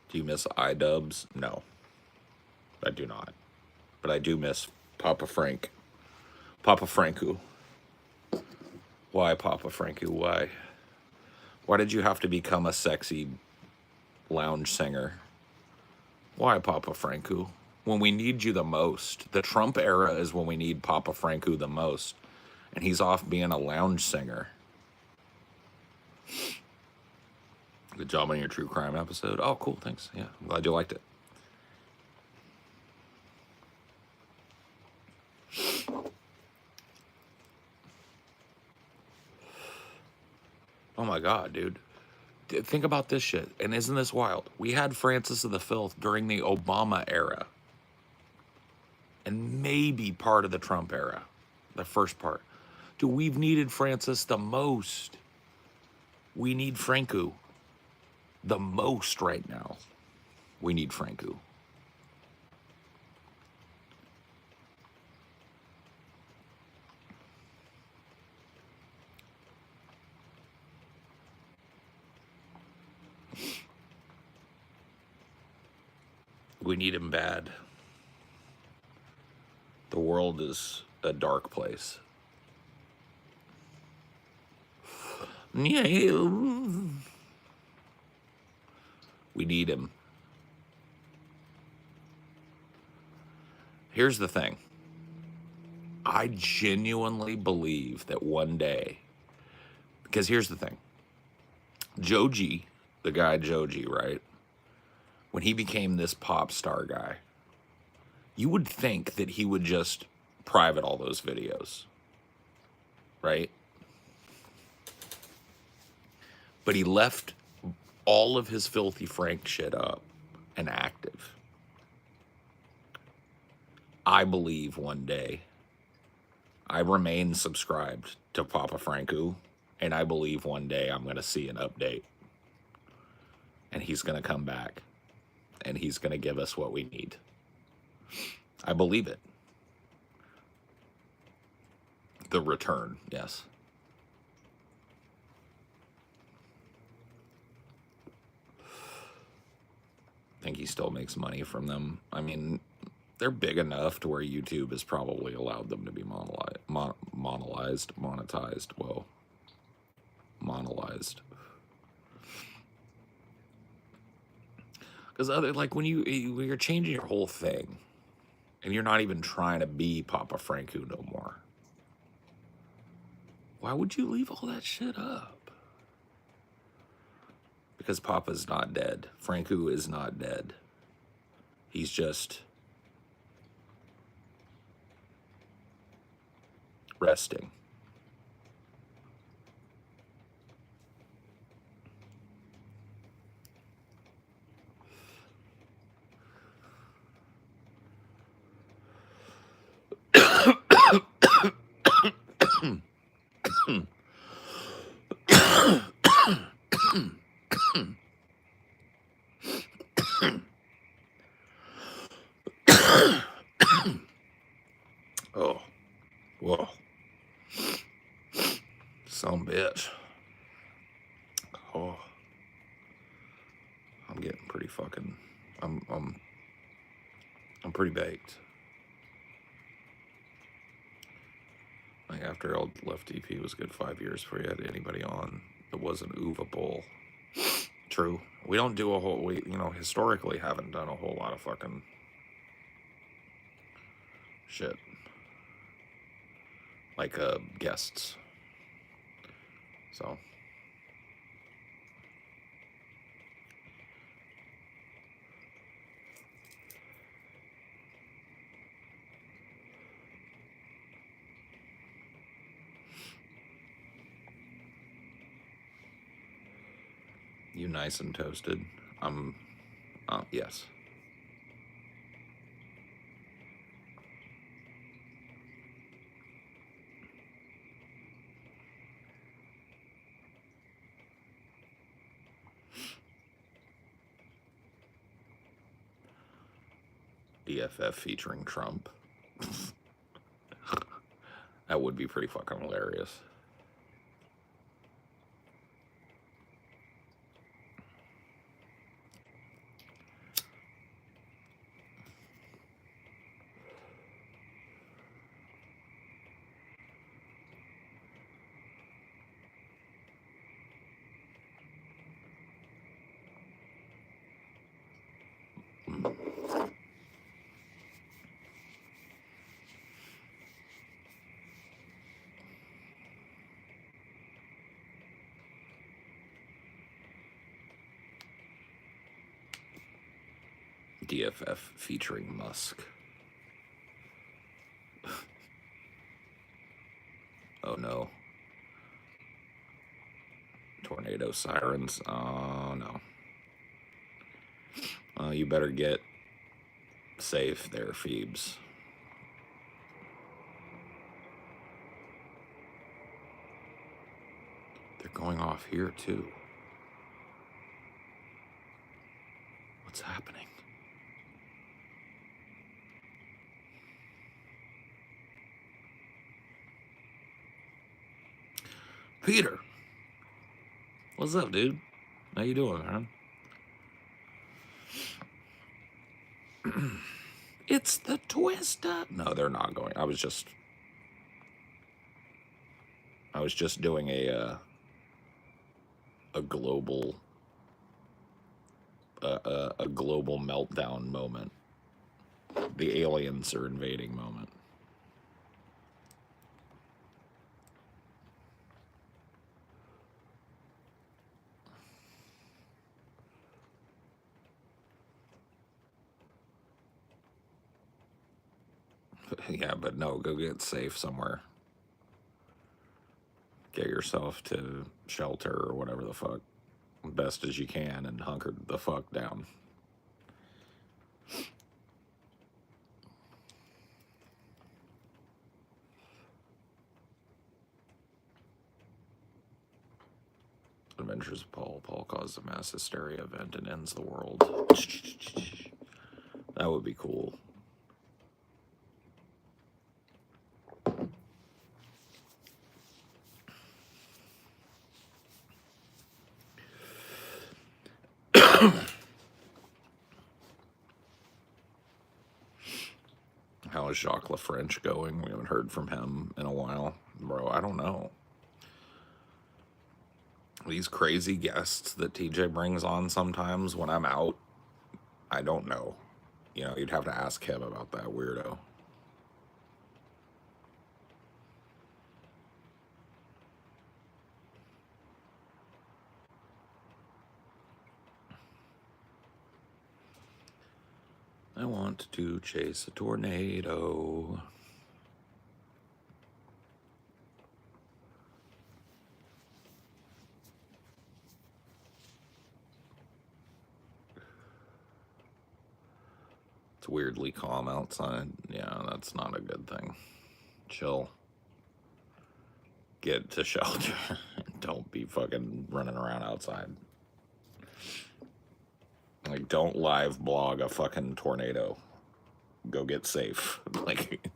Speaker 1: Do you miss iDubbbz? No, I do not. But I do miss Papa Frank. Papa Franku. Why, Papa Franku? Why? Why did you have to become a sexy lounge singer? Why, Papa Franku? When we need you the most. The Trump era is when we need Papa Franku the most. And he's off being a lounge singer. Good job on your true crime episode. Oh, cool. Thanks. Yeah, I'm glad you liked it. Oh my God, dude. Think about this shit. And isn't this wild? We had Francis of the Filth during the Obama era. And maybe part of the Trump era. The first part. Dude, we've needed Francis the most. We need Franku the most right now. We need Franku. We need him bad. The world is a dark place. Yeah. We need him. Here's the thing. I genuinely believe that one day, because here's the thing. Joji, the guy Joji, right? When he became this pop star guy, you would think that he would just private all those videos, right? But he left all of his Filthy Frank shit up and active. I believe one day, I remain subscribed to Papa Franku, and I believe one day I'm going to see an update. And he's going to come back, and he's going to give us what we need. I believe it. The return, yes. I think he still makes money from them. I mean, they're big enough to where YouTube has probably allowed them to be monetized. Whoa. Monetized. Because other like when you're changing your whole thing, and you're not even trying to be Papa Franco no more. Why would you leave all that shit up? Because Papa's not dead. Franco is not dead. He's just resting. Oh, whoa. Some bitch. Oh, I'm getting pretty fucking. I'm pretty baked. Like after I left DP, it was a good 5 years before you had anybody on that wasn't Uva Bowl. True. We don't do a whole. We historically haven't done a whole lot of fucking shit like guests. So. You nice and toasted. Yes. DFF featuring Trump. That would be pretty fucking hilarious. DFF featuring Musk. Oh no. Tornado sirens. Oh no. You better get safe there, Phoebes. They're going off here too. What's happening? Peter. What's up, dude? How you doing, man? It's the Twister. No, they're not going. I was just doing a global a global meltdown moment. The aliens are invading moment. Yeah, but no, go get safe somewhere. Get yourself to shelter or whatever the fuck, best as you can, and hunker the fuck down. Adventures of Paul. Paul causes a mass hysteria event and ends the world. That would be cool. How is Jacques LaFrench going? We haven't heard from him in a while. Bro, I don't know. These crazy guests that TJ brings on sometimes when I'm out I don't know. You know, you'd have to ask him about that weirdo. I want to chase a tornado. It's weirdly calm outside. Yeah, that's not a good thing. Chill. Get to shelter. Don't be fucking running around outside. Like, don't live blog a fucking tornado. Go get safe. Like,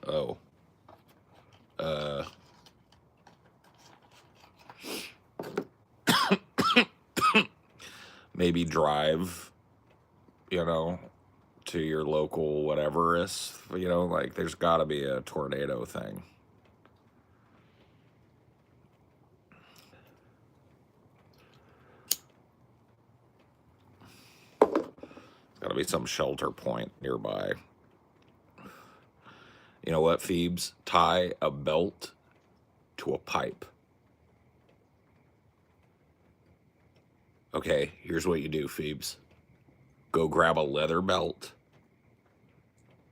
Speaker 1: oh. Maybe drive, you know, to your local whatever is, you know, like there's got to be a tornado thing. There's got to be some shelter point nearby. You know what, Phoebes? Tie a belt to a pipe. Okay, here's what you do, Phoebes. Go grab a leather belt,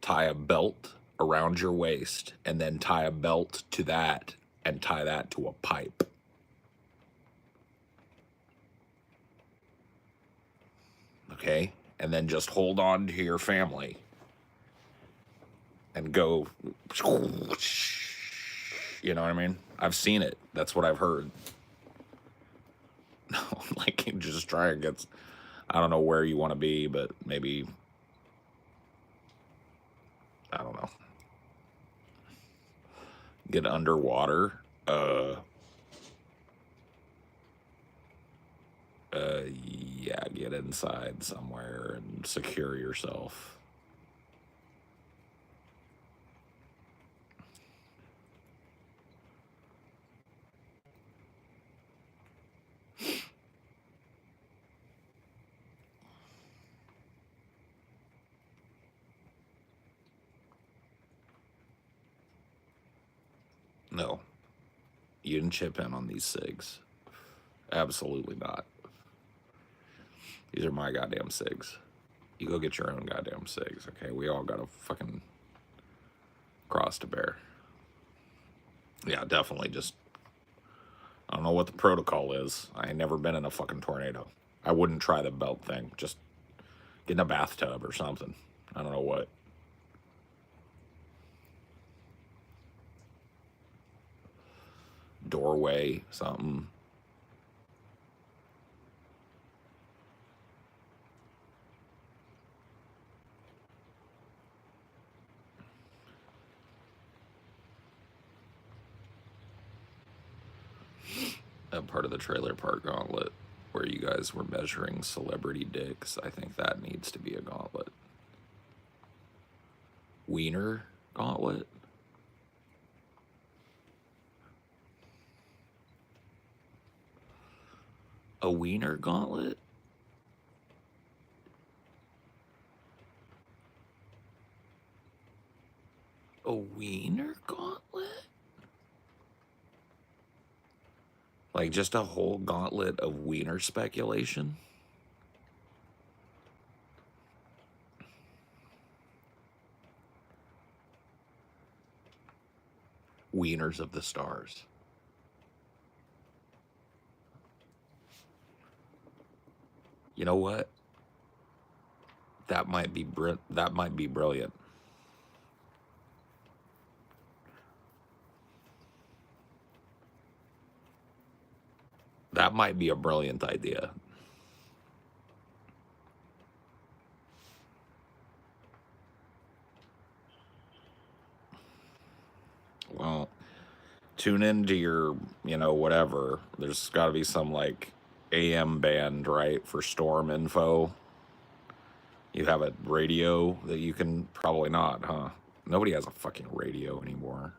Speaker 1: tie a belt around your waist, and then tie a belt to that and tie that to a pipe. Okay? And then just hold on to your family and go, you know what I mean? I've seen it. That's what I've heard. No, like, just try and get, I don't know where you want to be, but maybe, I don't know. Get underwater. Yeah, get inside somewhere and secure yourself. No, you didn't chip in on these cigs. Absolutely not. These are my goddamn cigs. You go get your own goddamn cigs, okay? We all got a fucking cross to bear. Yeah, definitely just, I don't know what the protocol is. I ain't never been in a fucking tornado. I wouldn't try the belt thing. Just get in a bathtub or something. I don't know what. Doorway, something. That part of the trailer park gauntlet where you guys were measuring celebrity dicks, I think that needs to be a gauntlet. Wiener gauntlet? A wiener gauntlet? A wiener gauntlet? Like just a whole gauntlet of wiener speculation? Wieners of the stars. You know what? That might be brilliant. That might be a brilliant idea. Well, tune into your, you know, whatever. There's got to be some like AM band, right, for storm info. You have a radio that you can, probably not, huh? Nobody has a fucking radio anymore.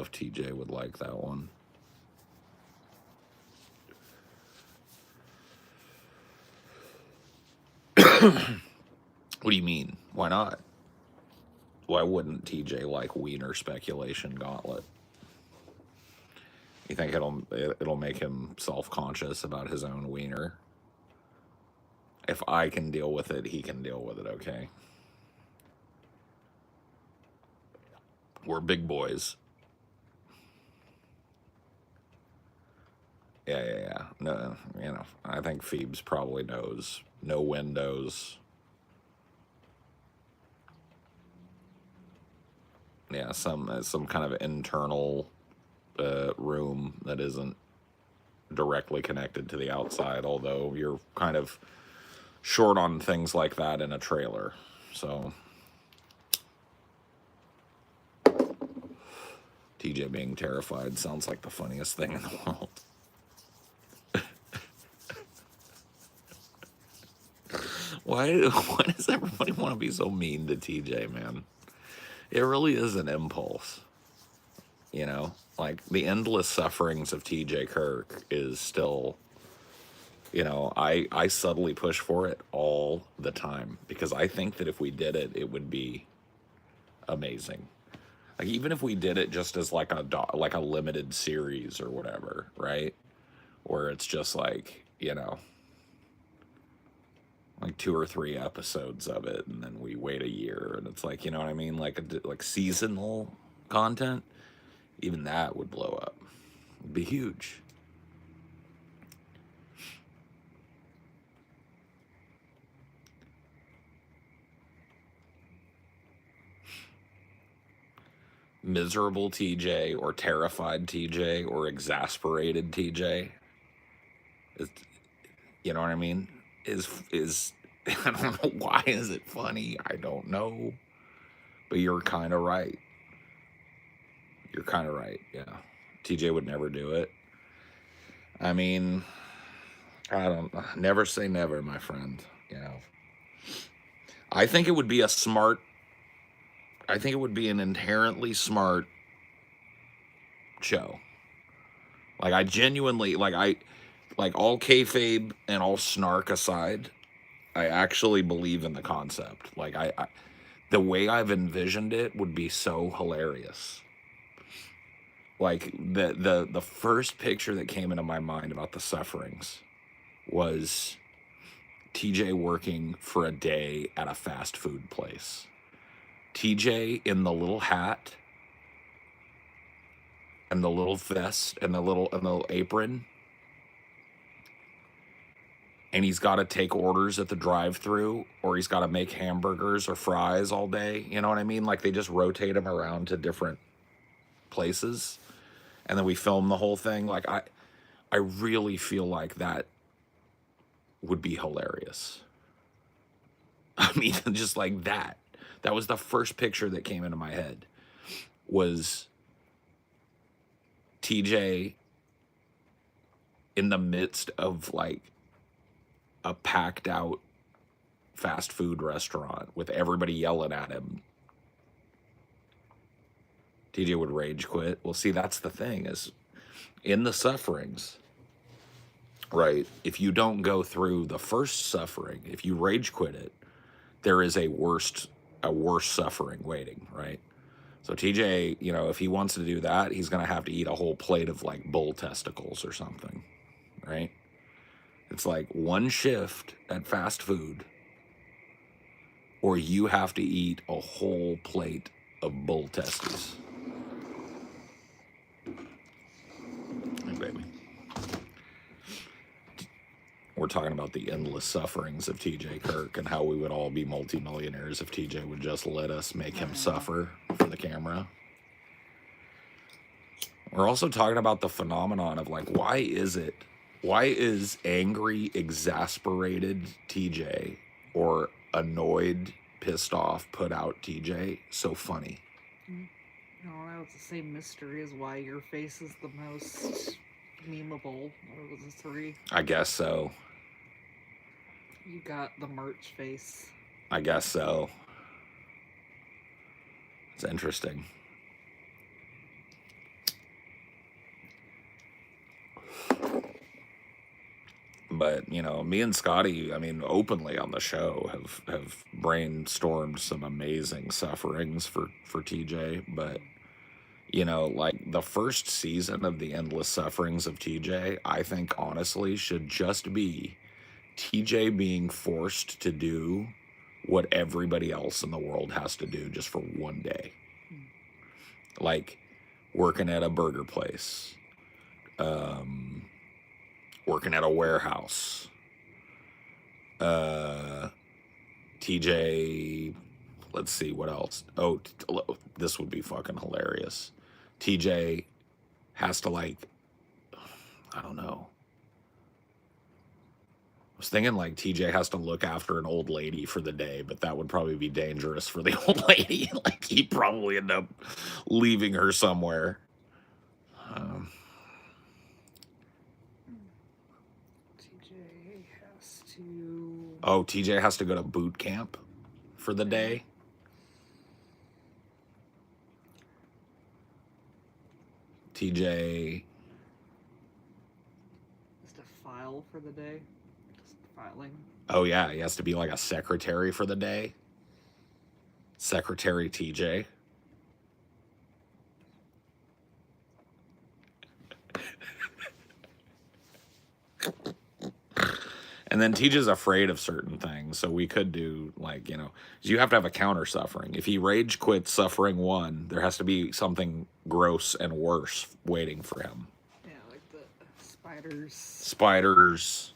Speaker 1: if TJ would like that one. What do you mean? Why not? Why wouldn't TJ like Wiener Speculation Gauntlet? You think it'll make him self-conscious about his own wiener? If I can deal with it, he can deal with it, okay? We're big boys. Yeah. No, you know, I think Phoebes probably knows. No windows. Yeah, some kind of internal room that isn't directly connected to the outside, although you're kind of short on things like that in a trailer. So TJ being terrified sounds like the funniest thing in the world. Why does everybody want to be so mean to TJ, man? It really is an impulse. You know, like the endless sufferings of TJ Kirk is still, you know, I subtly push for it all the time because I think that if we did it, it would be amazing. Like even if we did it just as like a limited series or whatever, right? Where it's just like, you know, like 2 or 3 episodes of it, and then we wait a year, and it's like, you know what I mean, like seasonal content. Even that would blow up. It'd be huge. Miserable TJ or terrified TJ or exasperated TJ. You know what I mean? Is I don't know why is it funny. I don't know. But you're kind of right. You're kind of right. Yeah. TJ would never do it. I mean, I don't never say never, my friend, you know. I think it would be an inherently smart show. Like I genuinely like all kayfabe and all snark aside, I actually believe in the concept. Like I the way I've envisioned it would be so hilarious. Like the first picture that came into my mind about the sufferings was TJ working for a day at a fast food place. TJ in the little hat and the little vest and the little apron, and he's got to take orders at the drive-through, or he's got to make hamburgers or fries all day. You know what I mean? Like they just rotate him around to different places, and then we film the whole thing. Like I really feel like that would be hilarious. I mean, just like that. That was the first picture that came into my head. Was TJ in the midst of like a packed out fast food restaurant with everybody yelling at him. TJ would rage quit. Well, see, that's the thing is in the sufferings, right? If you don't go through the first suffering, if you rage quit it, there is a worse suffering waiting, right? So TJ, you know, if he wants to do that, he's going to have to eat a whole plate of like bull testicles or something, right? It's like one shift at fast food, or you have to eat a whole plate of bull testes. Hey, baby. We're talking about the endless sufferings of TJ Kirk and how we would all be multimillionaires if TJ would just let us make him suffer for the camera. We're also talking about the phenomenon of like, why is angry, exasperated TJ or annoyed, pissed off, put out TJ so funny?
Speaker 2: No, it's the same mystery as why your face is the most memeable out of the 3.
Speaker 1: I guess so.
Speaker 2: You got the merch face.
Speaker 1: I guess so. It's interesting. But you know, me and Scotty, I mean, openly on the show have brainstormed some amazing sufferings for TJ. But you know, like the first season of the Endless Sufferings of TJ, I think honestly should just be TJ being forced to do what everybody else in the world has to do just for one day. Like working at a burger place, working at a warehouse. TJ, let's see what else. Oh, this would be fucking hilarious. TJ has to like, I don't know. I was thinking like TJ has to look after an old lady for the day, but that would probably be dangerous for the old lady. Like he'd probably end up leaving her somewhere.
Speaker 2: TJ has to.
Speaker 1: Oh, TJ has to go to boot camp for the day. TJ
Speaker 2: Has to file for the day. Just filing.
Speaker 1: Oh yeah, he has to be like a secretary for the day. Secretary TJ. And then TJ's afraid of certain things, so we could do like, you know, you have to have a counter suffering. If he rage quits suffering one, there has to be something gross and worse waiting for him.
Speaker 2: Yeah, like the spiders.
Speaker 1: Spiders.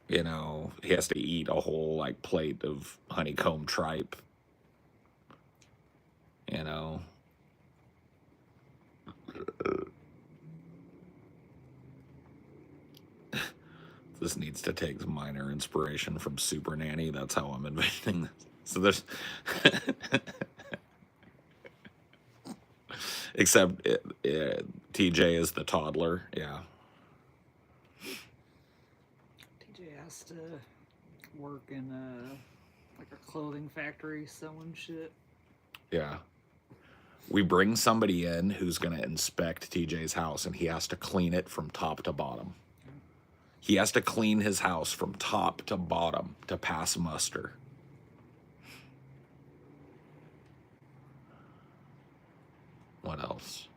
Speaker 1: You know, he has to eat a whole like plate of honeycomb tripe. You know. This needs to take minor inspiration from Super Nanny. That's how I'm envisioning this. So there's, except TJ is the toddler. Yeah.
Speaker 2: TJ has to work in like a clothing factory sewing shit.
Speaker 1: Yeah. We bring somebody in who's going to inspect TJ's house, and he has to clean it from top to bottom. He has to clean his house from top to bottom to pass muster. What else?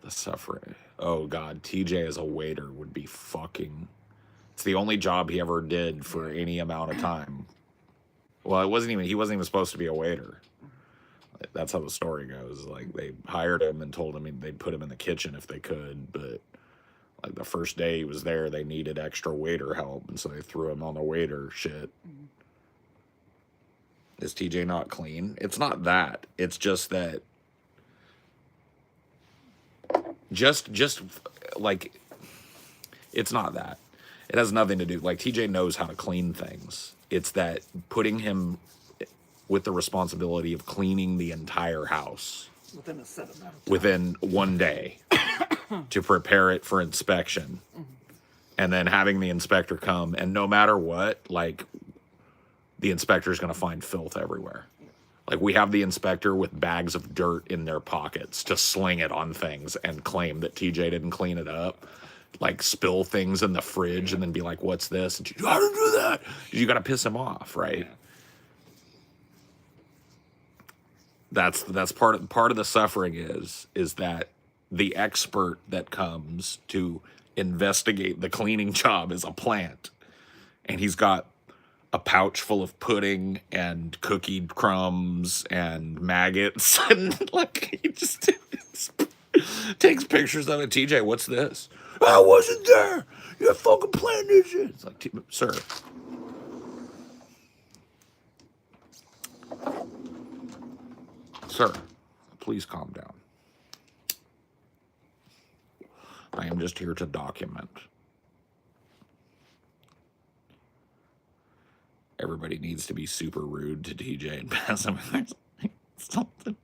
Speaker 1: The suffering. Oh, God. TJ as a waiter would be fucking... It's the only job he ever did for any amount of time. Well, he wasn't even supposed to be a waiter. That's how the story goes. Like, they hired him and told him they'd put him in the kitchen if they could, but... Like the first day he was there, they needed extra waiter help, and so they threw him on the waiter shit. Mm-hmm. Is TJ not clean? It's not that. It's just that. Just like, it's not that. It has nothing to do. Like TJ knows how to clean things. It's that putting him with the responsibility of cleaning the entire house
Speaker 2: within a set amount of time.
Speaker 1: Within one day. To prepare it for inspection, and then having the inspector come, and no matter what, like, the inspector is going to find filth everywhere. Like, we have the inspector with bags of dirt in their pockets to sling it on things and claim that TJ didn't clean it up. Like, spill things in the fridge and then be like, what's this? And you got to do that. You got to piss him off, right? Yeah. That's part of the suffering is that the expert that comes to investigate the cleaning job is a plant. And he's got a pouch full of pudding and cookie crumbs and maggots. And like, he just takes pictures of it. TJ, what's this? I wasn't there. You fucking plant this shit. It's like, sir. Sir, please calm down. I am just here to document. Everybody needs to be super rude to TJ and pass him something.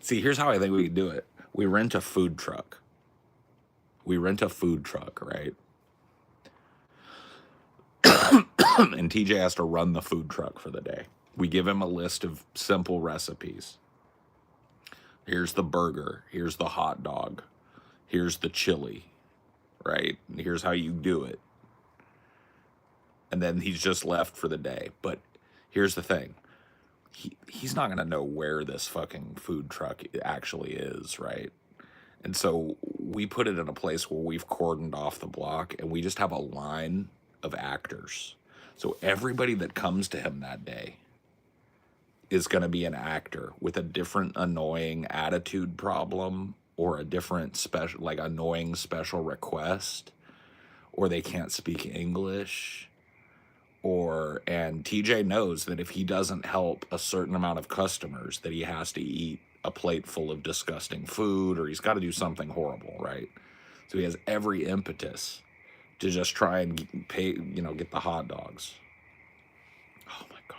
Speaker 1: See, here's how I think we can do it. We rent a food truck. Right? And TJ has to run the food truck for the day. We give him a list of simple recipes. Here's the burger. Here's the hot dog. Here's the chili, right? And here's how you do it. And then he's just left for the day. But here's the thing. He's not going to know where this fucking food truck actually is, right? And so we put it in a place where we've cordoned off the block and we just have a line of actors. So everybody that comes to him that day is going to be an actor with a different annoying attitude problem or a different special, like annoying special request, or they can't speak English, and TJ knows that if he doesn't help a certain amount of customers, that he has to eat a plate full of disgusting food, or he's got to do something horrible, right? So he has every impetus to just try and pay, get the hot dogs. Oh my God.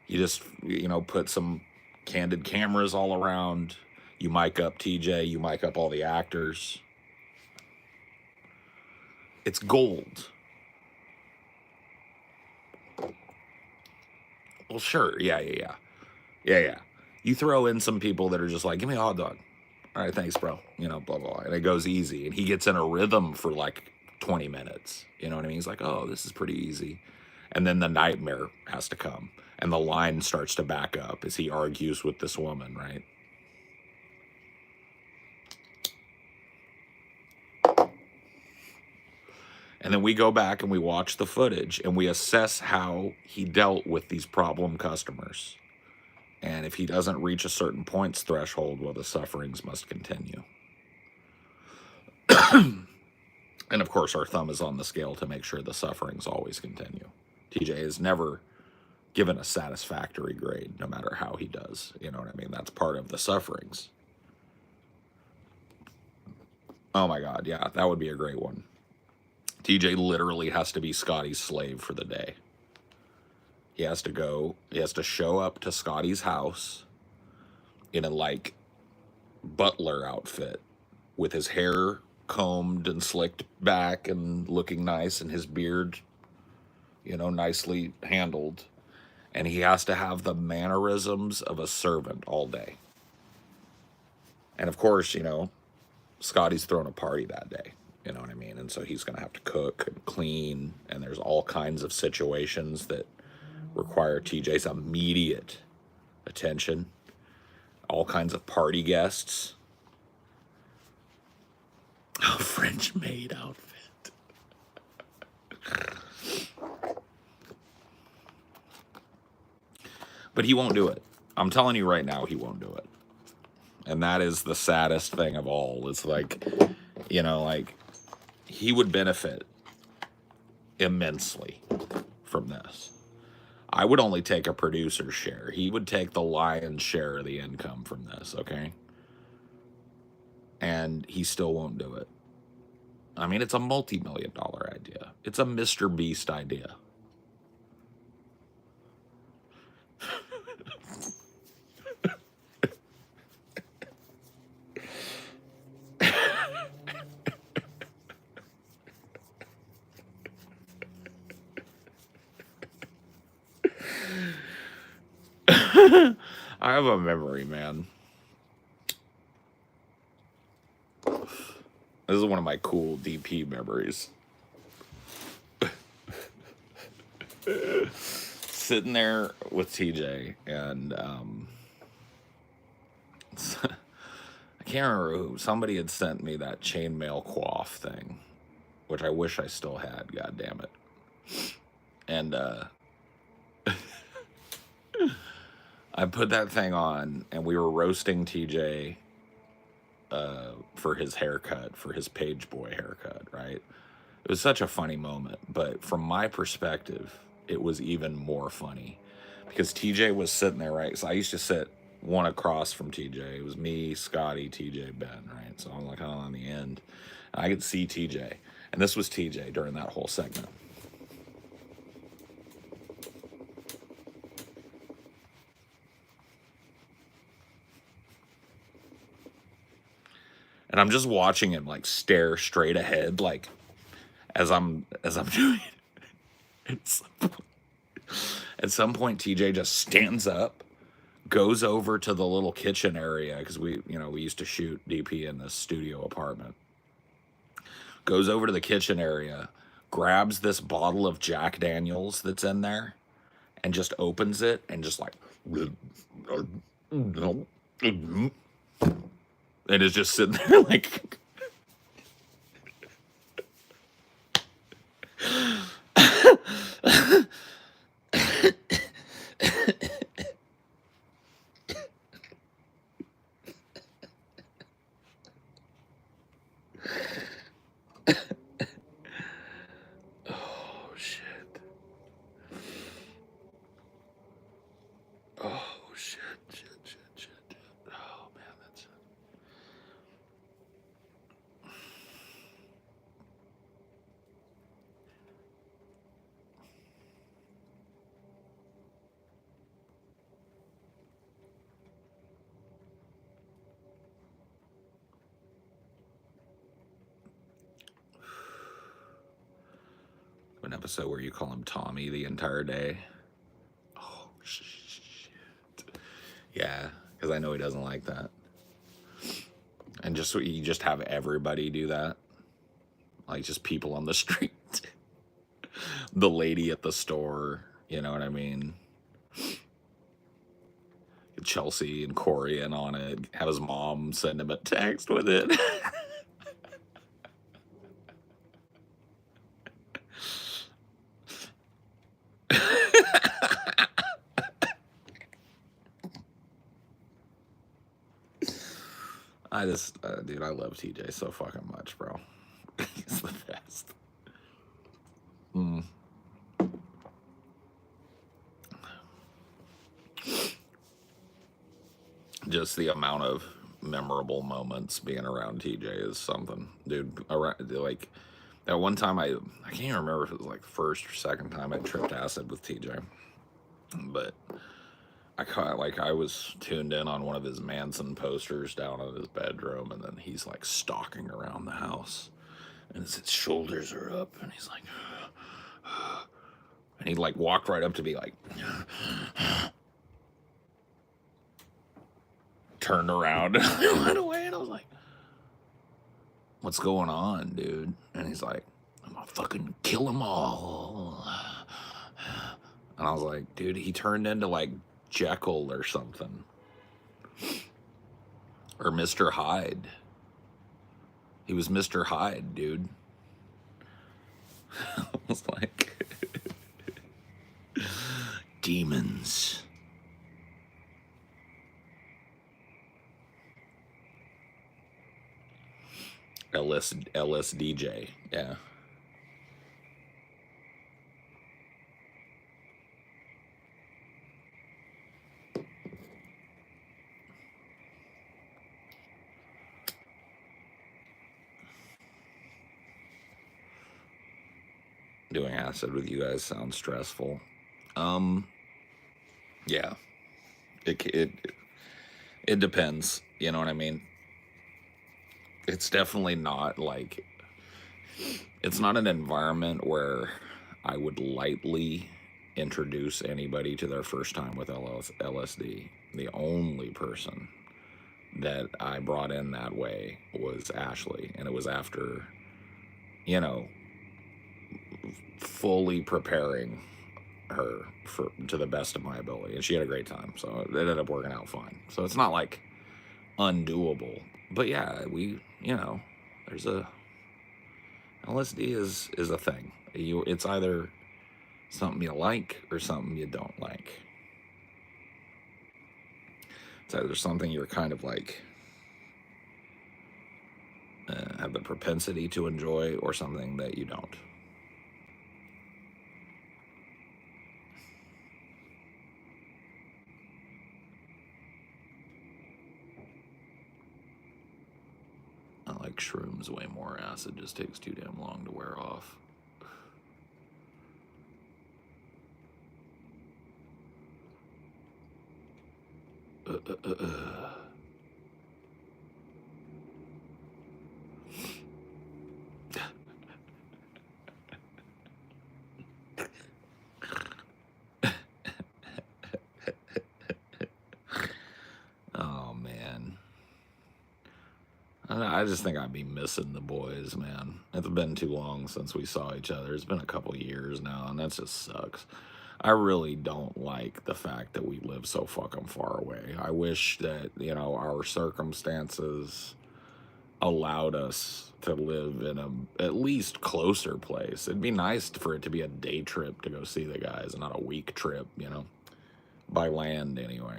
Speaker 1: You just, put some candid cameras all around. You mic up TJ, you mic up all the actors. It's gold. Well, sure. Yeah. You throw in some people that are just like, give me a hot dog. All right, thanks, bro. Blah, blah. And it goes easy. And he gets in a rhythm for like 20 minutes. You know what I mean? He's like, oh, this is pretty easy. And then the nightmare has to come. And the line starts to back up as he argues with this woman, right? And then we go back and we watch the footage and we assess how he dealt with these problem customers. And if he doesn't reach a certain points threshold, well, the sufferings must continue. And of course, our thumb is on the scale to make sure the sufferings always continue. TJ has never given a satisfactory grade, no matter how he does. You know what I mean? That's part of the sufferings. Oh my God, yeah, that would be a great one. TJ literally has to be Scotty's slave for the day. He has to show up to Scotty's house in a like butler outfit with his hair combed and slicked back and looking nice and his beard, nicely handled. And he has to have the mannerisms of a servant all day. And of course, Scotty's throwing a party that day. You know what I mean? And so he's going to have to cook and clean. And there's all kinds of situations that require TJ's immediate attention. All kinds of party guests. A French maid outfit. But he won't do it. I'm telling you right now, he won't do it. And that is the saddest thing of all. It's like, he would benefit immensely from this. I would only take a producer's share. He would take the lion's share of the income from this, okay? And he still won't do it. I mean, it's a multi-million-dollar idea. It's a Mr. Beast idea. I have a memory, man. This is one of my cool DP memories. Sitting there with TJ, and I can't remember who. Somebody had sent me that chainmail coif thing, which I wish I still had. God damn it. And I put that thing on, and we were roasting TJ for his haircut, for his page boy haircut, right? It was such a funny moment, but from my perspective, it was even more funny because TJ was sitting there, right? So I used to sit one across from TJ. It was me, Scotty, TJ, Ben, right? So I'm like on the end, and I could see TJ, and this was TJ during that whole segment. And I'm just watching him like stare straight ahead, like as I'm doing it. At some point, TJ just stands up, goes over to the little kitchen area because we used to shoot DP in this studio apartment. goes over to the kitchen area, grabs this bottle of Jack Daniels that's in there, and just opens it and just like, and is just sitting there like. Oh shit. Oh shit, shit, shit, shit, shit. Oh man, that's it. An episode where you call him Tommy the entire day. Oh shit. Yeah, because I know he doesn't like that. And just you just have everybody do that, like just people on the street, the lady at the store. You know what I mean? Chelsea and Corey in on it. Have his mom send him a text with it. I just, dude, I love TJ so fucking much, bro. He's the best. Just the amount of memorable moments being around TJ is something, dude. Around, like, that one time I can't even remember if it was like the first or second time I tripped acid with TJ, but I was tuned in on one of his Manson posters down in his bedroom, and then he's like stalking around the house, and his shoulders are up, and he's like, and he like walked right up to me, like, turned around, and I went away, and I was like, "What's going on, dude?" And he's like, "I'm gonna fucking kill them all." And I was like, "Dude, he turned into like Jekyll or something, or Mr. Hyde. He was Mr. Hyde, dude." I was like, demons. LSDJ, yeah. Doing acid with you guys sounds stressful. Yeah. It depends. You know what I mean? It's definitely not like, it's not an environment where I would lightly introduce anybody to their first time with LSD. The only person that I brought in that way was Ashley, and it was after, you know, fully preparing her for to the best of my ability, and she had a great time, so it ended up working out fine. So it's not like undoable, but yeah, there's a LSD is a thing. It's either something you like or something you don't like. It's either something you're kind of like have the propensity to enjoy, or something that you don't. I like shrooms way more. Acid just takes too damn long to wear off. Oh man. I just think I'd be missing the boys, man. It's been too long since we saw each other. It's been a couple years now, and that just sucks. I really don't like the fact that we live so fucking far away. I wish that, our circumstances allowed us to live in a at least closer place. It'd be nice for it to be a day trip to go see the guys and not a week trip, by land anyway.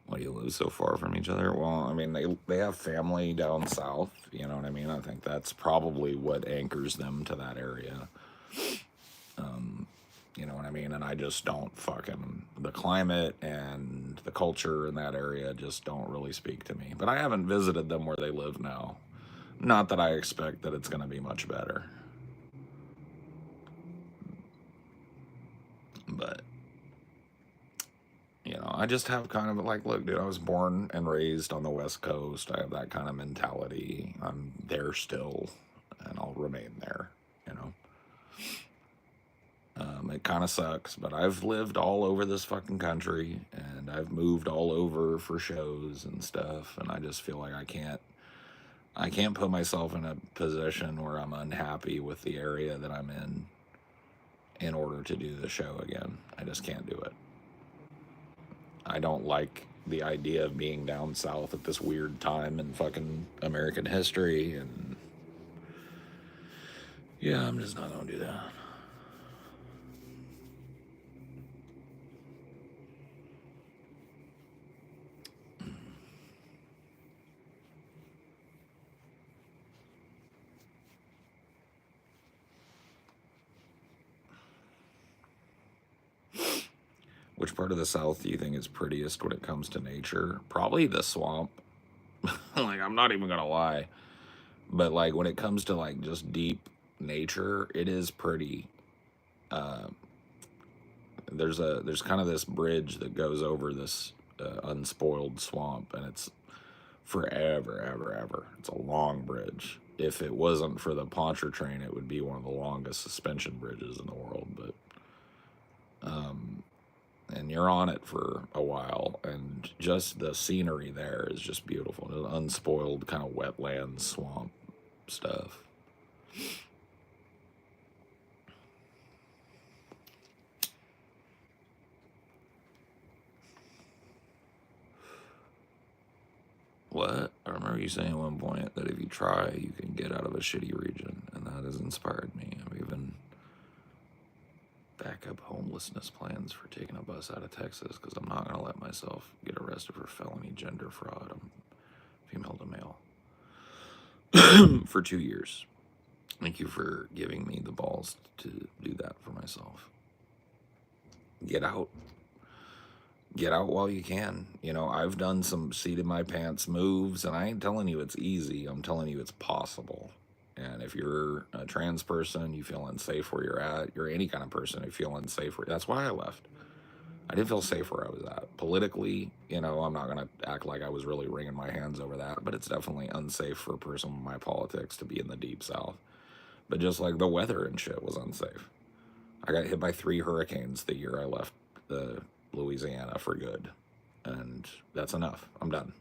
Speaker 1: Why do you live so far from each other? Well, I mean, they have family down south, you know what I mean? I think that's probably what anchors them to that area. You know what I mean? And I just don't the climate and the culture in that area just don't really speak to me. But I haven't visited them where they live now. Not that I expect that it's going to be much better. But I just have kind of like, look, dude, I was born and raised on the West Coast. I have that kind of mentality. I'm there still, and I'll remain there, It kind of sucks, but I've lived all over this fucking country, and I've moved all over for shows and stuff, and I just feel like I can't put myself in a position where I'm unhappy with the area that I'm in order to do the show again. I just can't do it. I don't like the idea of being down south at this weird time in fucking American history, and yeah, I'm just not gonna do that. Which part of the South do you think is prettiest when it comes to nature? Probably the swamp. Like, I'm not even gonna lie. But like when it comes to like just deep nature, it is pretty. There's kind of this bridge that goes over this unspoiled swamp, and it's forever, ever. It's a long bridge. If it wasn't for the Pontchartrain, it would be one of the longest suspension bridges in the world. But and you're on it for a while, and just the scenery there is just beautiful. It's unspoiled kind of wetland swamp stuff. What? I remember you saying at one point that if you try, you can get out of a shitty region, and that has inspired me. I've even backup homelessness plans for taking a bus out of Texas, because I'm not going to let myself get arrested for felony gender fraud. I'm female to male. For 2 years. Thank you for giving me the balls to do that for myself. Get out. Get out while you can. I've done some seat in my pants moves, and I ain't telling you it's easy. I'm telling you it's possible. And if you're a trans person, you feel unsafe where you're at, you're any kind of person who feel unsafe. That's why I left. I didn't feel safe where I was at. Politically, I'm not going to act like I was really wringing my hands over that, but it's definitely unsafe for a person with my politics to be in the Deep South. But just like the weather and shit was unsafe. I got hit by 3 hurricanes the year I left Louisiana for good. And that's enough. I'm done.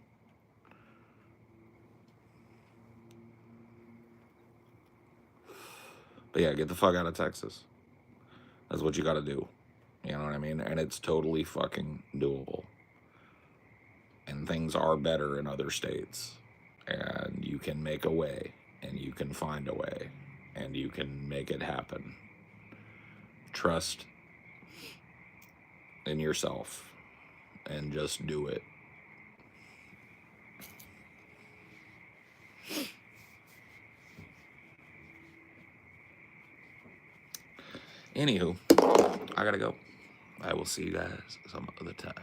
Speaker 1: But yeah, get the fuck out of Texas. That's what you got to do. You know what I mean? And it's totally fucking doable. And things are better in other states. And you can make a way. And you can find a way. And you can make it happen. Trust in yourself. And just do it. Anywho, I gotta go. I will see you guys some other time.